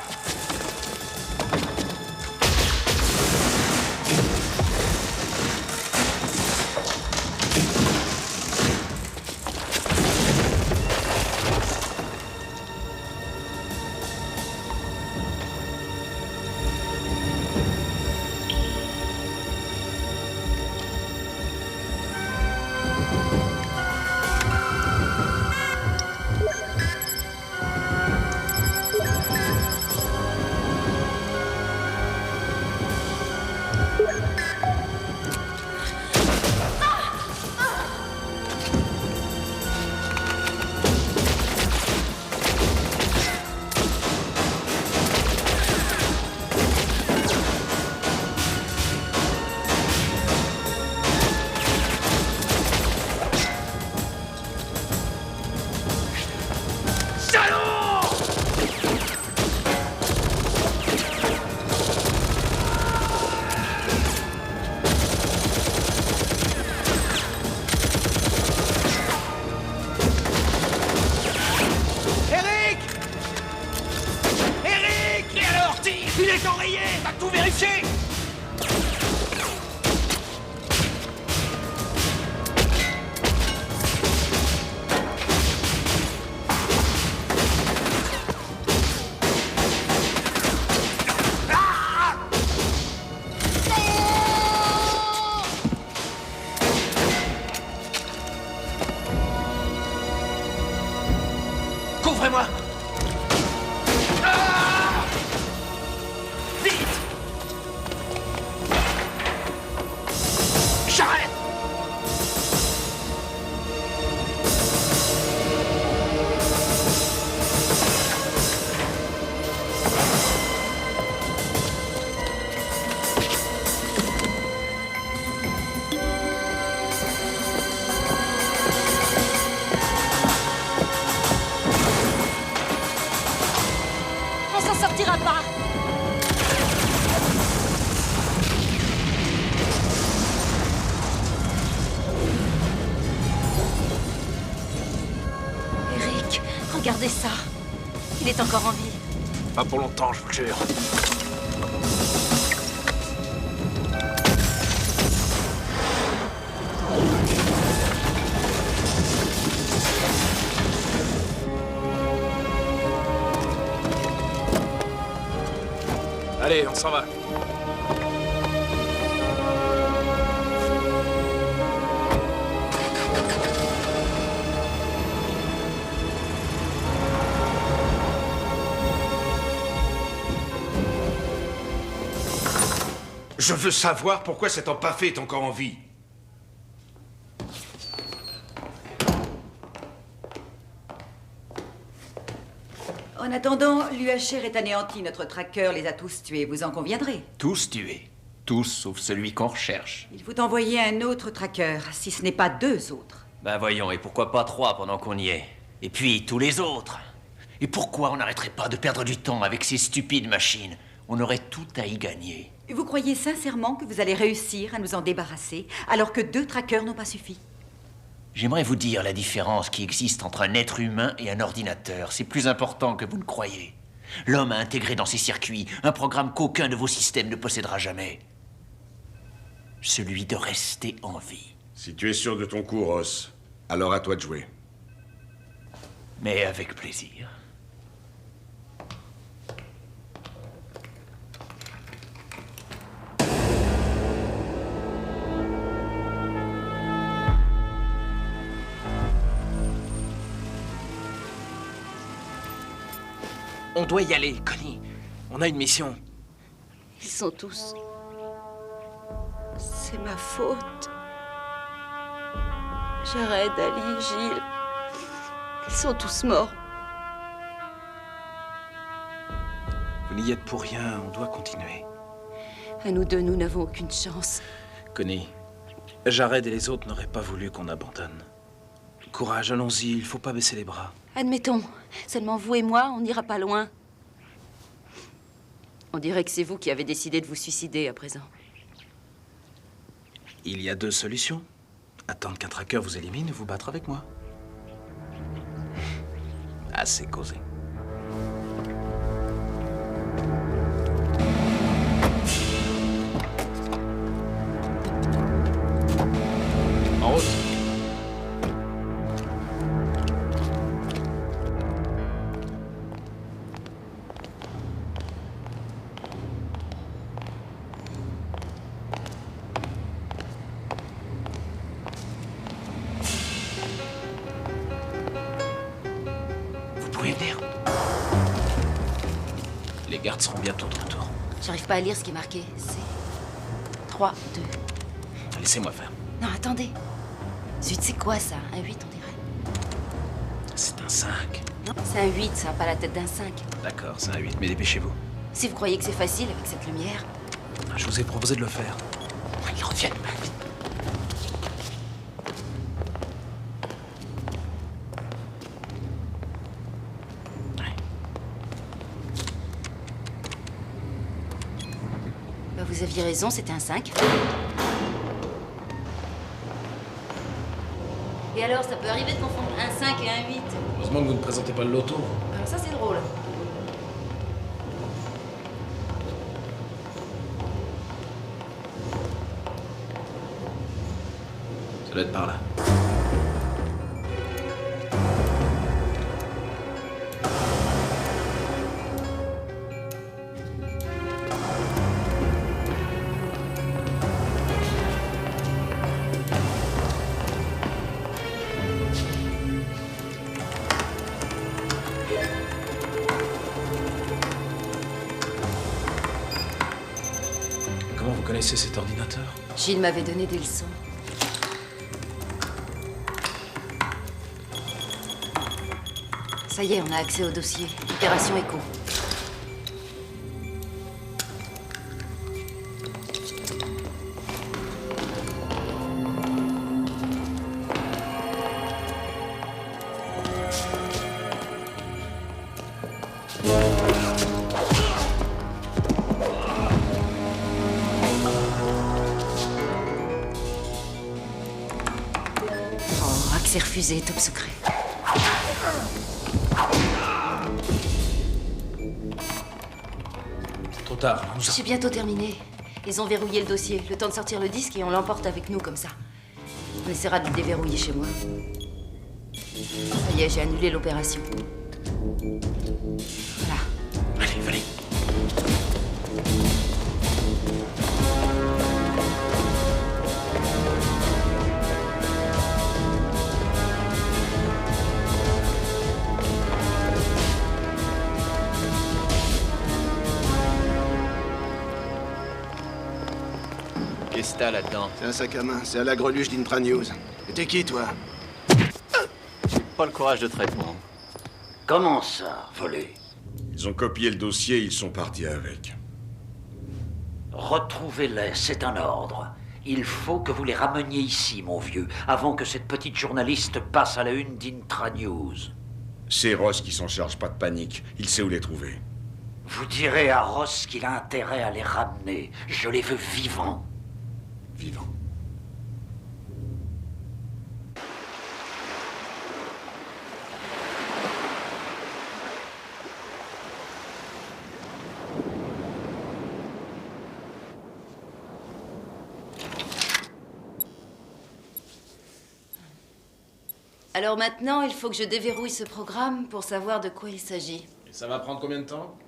Il est enrayé! T'as tout vérifié! Couvrez-moi! Vite! sortira pas. Eric, regardez ça. Il est encore en vie. Pas pour longtemps, je vous le jure. Allez, on s'en va. Je veux savoir pourquoi cet empaffé est encore en vie. En attendant, l'UHR est anéanti. Notre tracker les a tous tués, vous en conviendrez. Tous tués. Tous sauf celui qu'on recherche. Il faut envoyer un autre tracker, si ce n'est pas 2 autres. Ben voyons, et pourquoi pas 3 pendant qu'on y est? Et puis, tous les autres. Et pourquoi on n'arrêterait pas de perdre du temps avec ces stupides machines? On aurait tout à y gagner. Vous croyez sincèrement que vous allez réussir à nous en débarrasser, alors que 2 trackers n'ont pas suffi? J'aimerais vous dire la différence qui existe entre un être humain et un ordinateur. C'est plus important que vous ne croyez. L'homme a intégré dans ses circuits un programme qu'aucun de vos systèmes ne possédera jamais. Celui de rester en vie. Si tu es sûr de ton coup, Ross, alors à toi de jouer. Mais avec plaisir. On doit y aller, Connie. On a une mission. Ils sont tous... C'est ma faute. Jared, Ali, Gilles... Ils sont tous morts. Vous n'y êtes pour rien, on doit continuer. À nous deux, nous n'avons aucune chance. Connie, Jared et les autres n'auraient pas voulu qu'on abandonne. Courage, allons-y, il faut pas baisser les bras. Admettons, seulement vous et moi, on n'ira pas loin. On dirait que c'est vous qui avez décidé de vous suicider à présent. Il y a 2 solutions. Attendre qu'un tracker vous élimine ou vous battre avec moi. Assez causé. En route. Vous pouvez venir. Les gardes seront bientôt de retour. J'arrive pas à lire ce qui est marqué. C'est... 3, 2... Laissez-moi faire. Non, attendez. Zut, c'est quoi ça? Un 8, on dirait. C'est un 5. Non, c'est un 8, ça n'a pas la tête d'un 5. D'accord, c'est un 8, mais dépêcez-vous. Si vous croyez que c'est facile avec cette lumière... Je vous ai proposé de le faire. Ils reviennent. Bah, vous aviez raison, c'était un 5. Et alors, ça peut arriver de confondre un 5 et un 8. Heureusement que vous ne présentez pas le loto. Alors ça, c'est drôle. Ça doit être par là. Comment vous connaissez cet ordinateur? Gilles m'avait donné des leçons. Ça y est, on a accès au dossier. Opération Echo. Accès refusé, top secret. Trop tard, J'ai bientôt terminé. Ils ont verrouillé le dossier. Le temps de sortir le disque et on l'emporte avec nous comme ça. On essaiera de le déverrouiller chez moi. Ça y est, j'ai annulé l'opération. Voilà. Allez, venez. Qu'est-ce que t'as là-dedans? C'est un sac à main, c'est à la greluche d'Intranews. Et t'es qui, toi? J'ai pas le courage de traitement. Comment ça, volé? Ils ont copié le dossier, ils sont partis avec. Retrouvez-les, c'est un ordre. Il faut que vous les rameniez ici, mon vieux, avant que cette petite journaliste passe à la une d'Intranews. C'est Ross qui s'en charge, pas de panique. Il sait où les trouver. Vous direz à Ross qu'il a intérêt à les ramener. Je les veux vivants. Vivants. Alors maintenant, il faut que je déverrouille ce programme pour savoir de quoi il s'agit. Et ça va prendre combien de temps?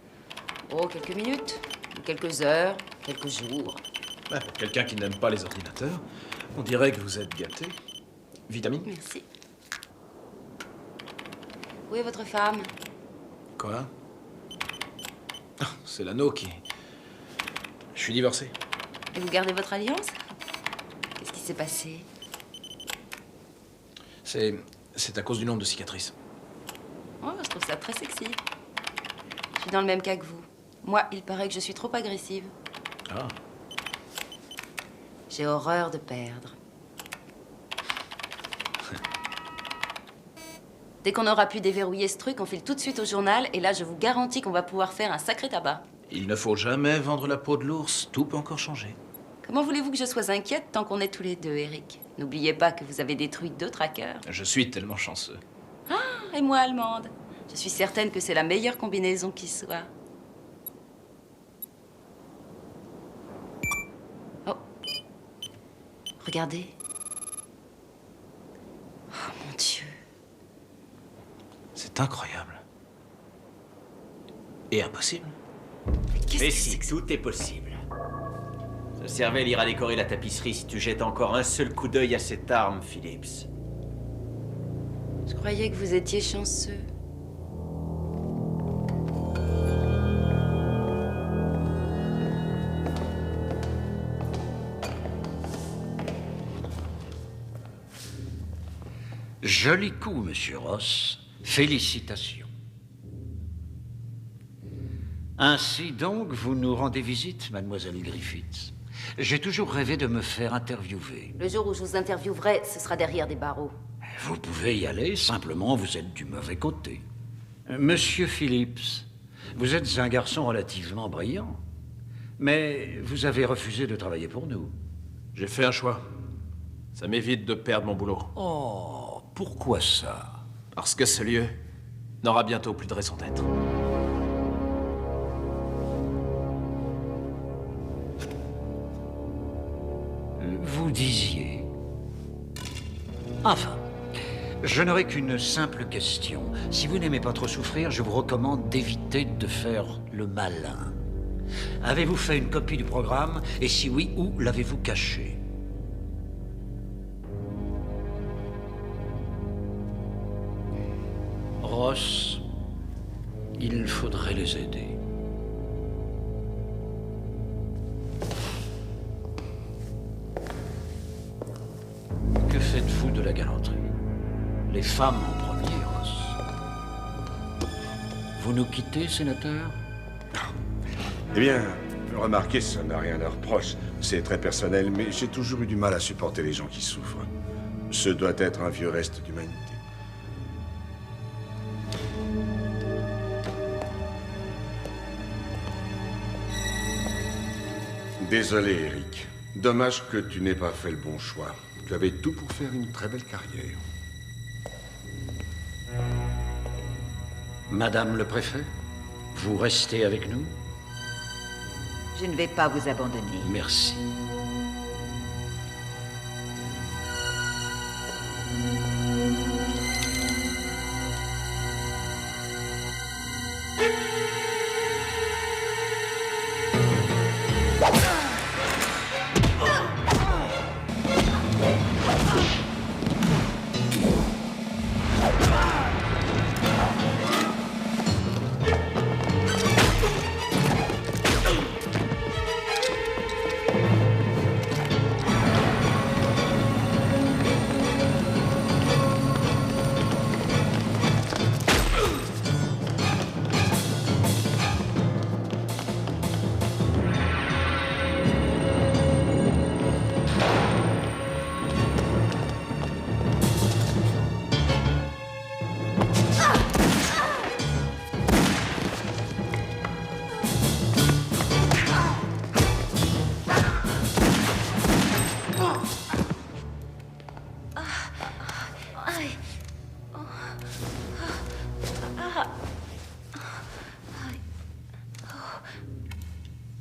Oh, quelques minutes, quelques heures, quelques jours. Ouais, pour quelqu'un qui n'aime pas les ordinateurs, on dirait que vous êtes gâté. Vitamine? Merci. Où est votre femme? Quoi? Ah, c'est l'anneau qui... Je suis divorcé. Et vous gardez votre alliance? Qu'est-ce qui s'est passé? C'est à cause du nombre de cicatrices. Oh, je trouve ça très sexy. Je suis dans le même cas que vous. Moi, il paraît que je suis trop agressive. Ah. J'ai horreur de perdre. Dès qu'on aura pu déverrouiller ce truc, on file tout de suite au journal, et là, je vous garantis qu'on va pouvoir faire un sacré tabac. Il ne faut jamais vendre la peau de l'ours, tout peut encore changer. Comment voulez-vous que je sois inquiète tant qu'on est tous les deux, Eric? N'oubliez pas que vous avez détruit 2 trackers. Je suis tellement chanceux. Ah, et moi, allemande. Je suis certaine que c'est la meilleure combinaison qui soit. Oh. Regardez. Oh, mon Dieu. C'est incroyable. Et impossible. Mais si, tout est possible. Ce cervelle ira décorer la tapisserie si tu jettes encore un seul coup d'œil à cette arme, Phillips. Je croyais que vous étiez chanceux. Joli coup, monsieur Ross. Félicitations. Ainsi donc, vous nous rendez visite, mademoiselle Griffiths. J'ai toujours rêvé de me faire interviewer. Le jour où je vous interviewerai, ce sera derrière des barreaux. Vous pouvez y aller, simplement vous êtes du mauvais côté. Monsieur Phillips, vous êtes un garçon relativement brillant, mais vous avez refusé de travailler pour nous. J'ai fait un choix. Ça m'évite de perdre mon boulot. Oh, pourquoi ça? Parce que ce lieu n'aura bientôt plus de raison d'être. Vous disiez... Enfin, je n'aurai qu'une simple question. Si vous n'aimez pas trop souffrir, je vous recommande d'éviter de faire le malin. Avez-vous fait une copie du programme? Et si oui, où l'avez-vous caché? Ross, il faudrait les aider. Que faites-vous de la galanterie? Les femmes en premier, Ross. Vous nous quittez, sénateur? Eh bien, remarquez, ça n'a rien à reproche. C'est très personnel, mais j'ai toujours eu du mal à supporter les gens qui souffrent. Ce doit être un vieux reste d'humanité. Désolé, Eric. Dommage que tu n'aies pas fait le bon choix. Tu avais tout pour faire une très belle carrière. Madame le préfet, vous restez avec nous? Je ne vais pas vous abandonner. Merci.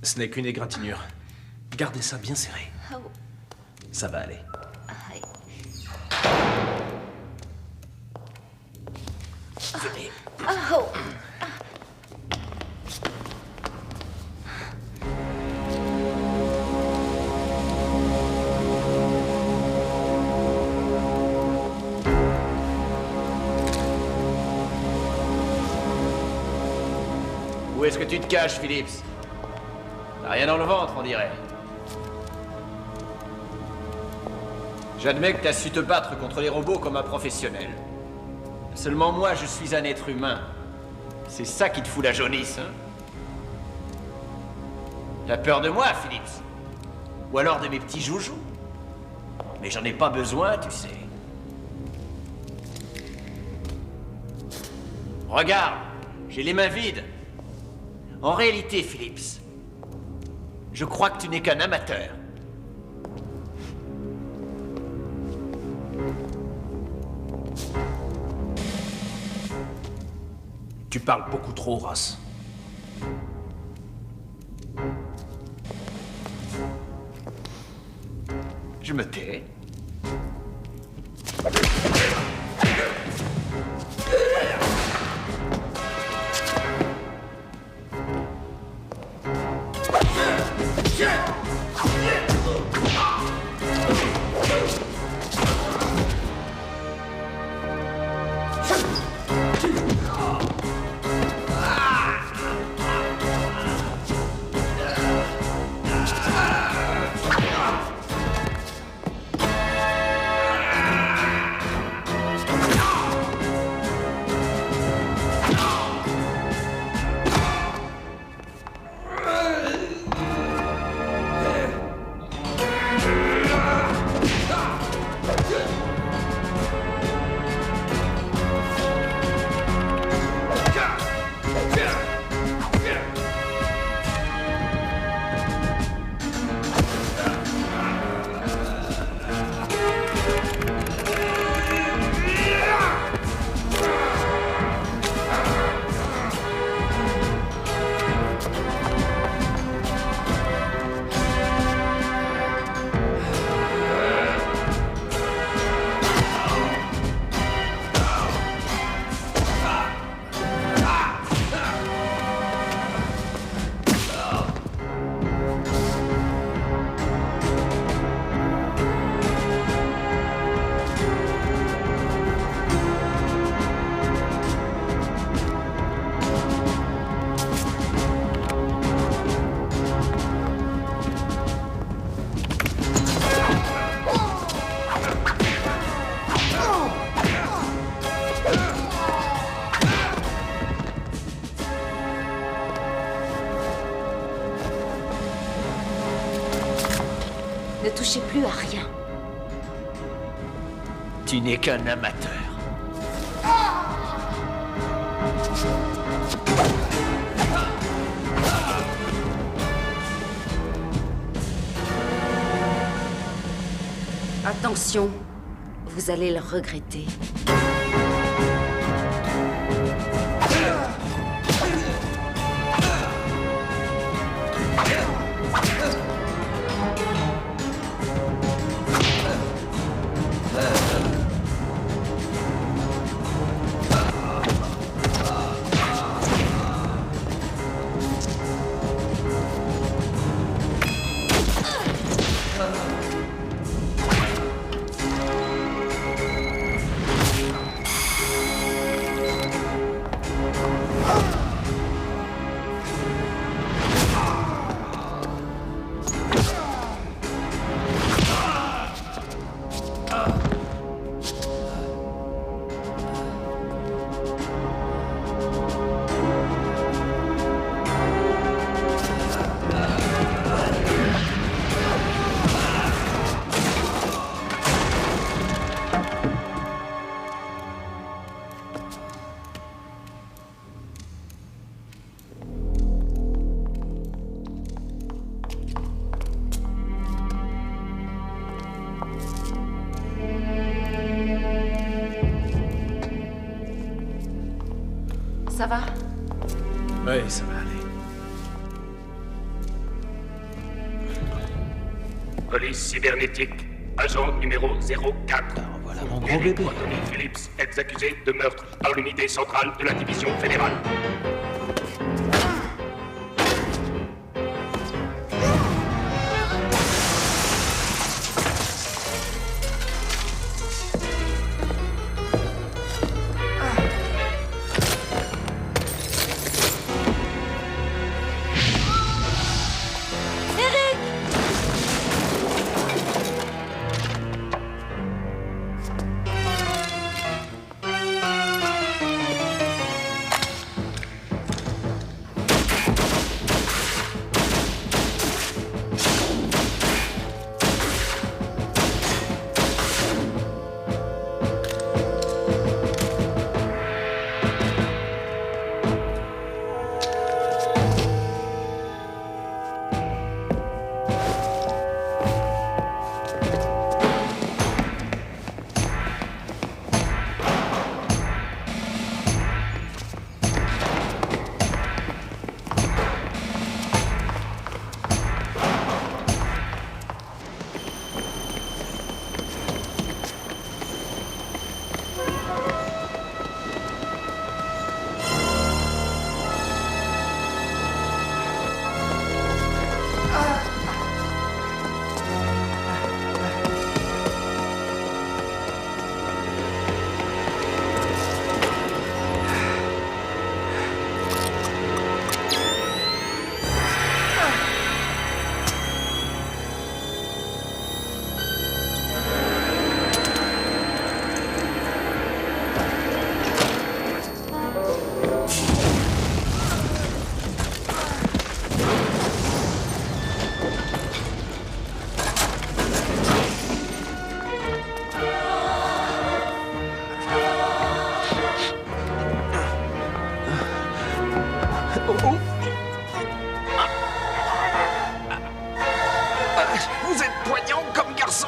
Ce n'est qu'une égratignure. Gardez ça bien serré. Ça va aller. Venez. Où est-ce que tu te caches, Phillips? T'as rien dans le ventre, on dirait. J'admets que t'as su te battre contre les robots comme un professionnel. Seulement moi, je suis un être humain. C'est ça qui te fout la jaunisse, hein? T'as peur de moi, Phillips? Ou alors de mes petits joujoux? Mais j'en ai pas besoin, tu sais. Regarde, j'ai les mains vides. En réalité, Phillips, je crois que tu n'es qu'un amateur. Tu parles beaucoup trop, Ross. Je me tais. Ne touchez plus à rien. Tu n'es qu'un amateur. Attention, vous allez le regretter. Oui, ça va aller. Police cybernétique, agent numéro 04. Voilà mon gros bébé. Anthony Phillips, êtes accusé de meurtre par l'unité centrale de la division fédérale. Vous êtes poignant comme garçon.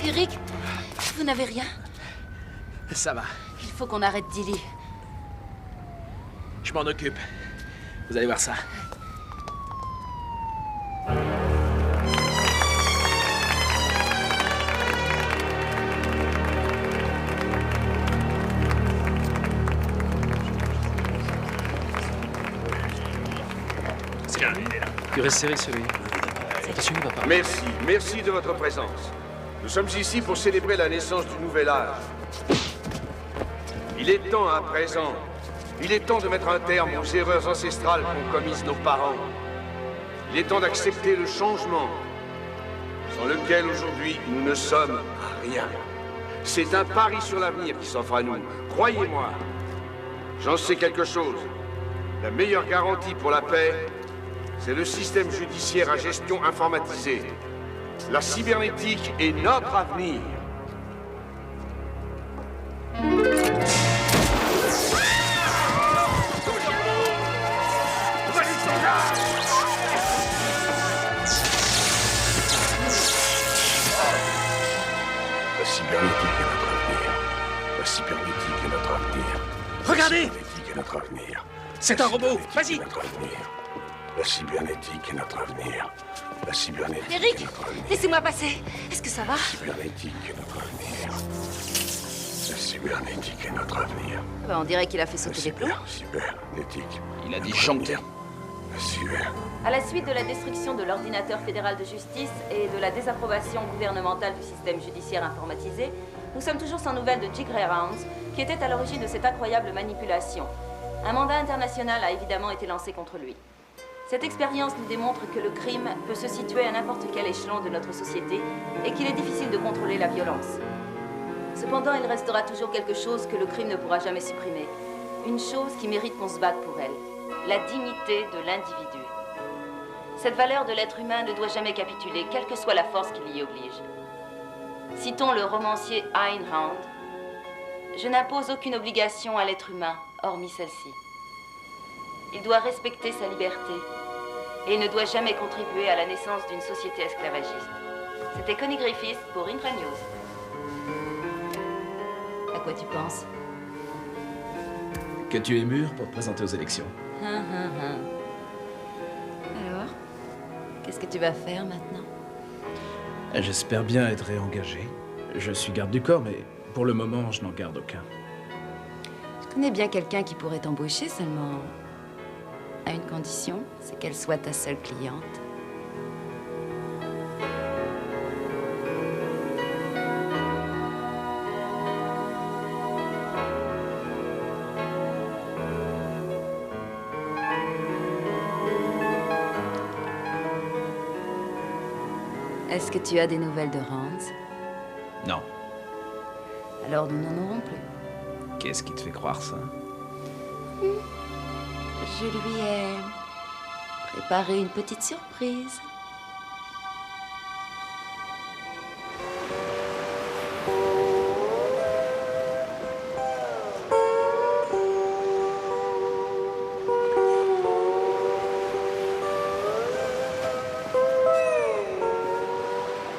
Eric, vous n'avez rien? Ça va. Il faut qu'on arrête Dilly. Je m'en occupe. Vous allez voir ça. Tu restes serré, celui. Attention, il va pas. Merci de votre présence. Nous sommes ici pour célébrer la naissance du nouvel âge. Il est temps à présent. Il est temps de mettre un terme aux erreurs ancestrales qu'ont commises nos parents. Il est temps d'accepter le changement, sans lequel aujourd'hui nous ne sommes rien. C'est un pari sur l'avenir qui s'offre à nous. Croyez-moi, j'en sais quelque chose. La meilleure garantie pour la paix, c'est le système judiciaire à gestion informatisée. La cybernétique est notre avenir. La cybernétique est notre avenir. La cybernétique est notre avenir. Regardez! La cybernétique est notre avenir. C'est un robot. Vas-y. Notre avenir. La cybernétique est notre avenir. La cybernétique Eric, est notre avenir. laissez-moi passer. Est-ce que ça va? La cybernétique est notre avenir. La cybernétique est notre avenir. Ben, on dirait qu'il a fait sauter des plombs. Cybernétique. Il a dit chanter. La cyber. À la suite de la destruction de l'ordinateur fédéral de justice et de la désapprobation gouvernementale du système judiciaire informatisé, nous sommes toujours sans nouvelles de J. Greyhounds, qui était à l'origine de cette incroyable manipulation. Un mandat international a évidemment été lancé contre lui. Cette expérience nous démontre que le crime peut se situer à n'importe quel échelon de notre société et qu'il est difficile de contrôler la violence. Cependant, il restera toujours quelque chose que le crime ne pourra jamais supprimer. Une chose qui mérite qu'on se batte pour elle. La dignité de l'individu. Cette valeur de l'être humain ne doit jamais capituler, quelle que soit la force qui l'y oblige. Citons le romancier Ayn Rand. Je n'impose aucune obligation à l'être humain, hormis celle-ci. Il doit respecter sa liberté et il ne doit jamais contribuer à la naissance d'une société esclavagiste. C'était Connie Griffith pour Intra News. À quoi tu penses? Que tu es mûr pour te présenter aux élections. Alors, qu'est-ce que tu vas faire maintenant? J'espère bien être réengagé. Je suis garde du corps, mais pour le moment, je n'en garde aucun. Je connais bien quelqu'un qui pourrait t'embaucher, seulement à une condition, c'est qu'elle soit ta seule cliente. Est-ce que tu as des nouvelles de Rance? Non. Alors nous n'en aurons plus. Qu'est-ce qui te fait croire ça? Je lui ai préparé une petite surprise.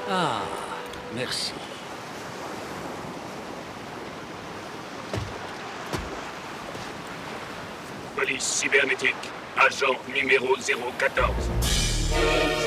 Ah, merci. Police cybernétique, agent numéro 014.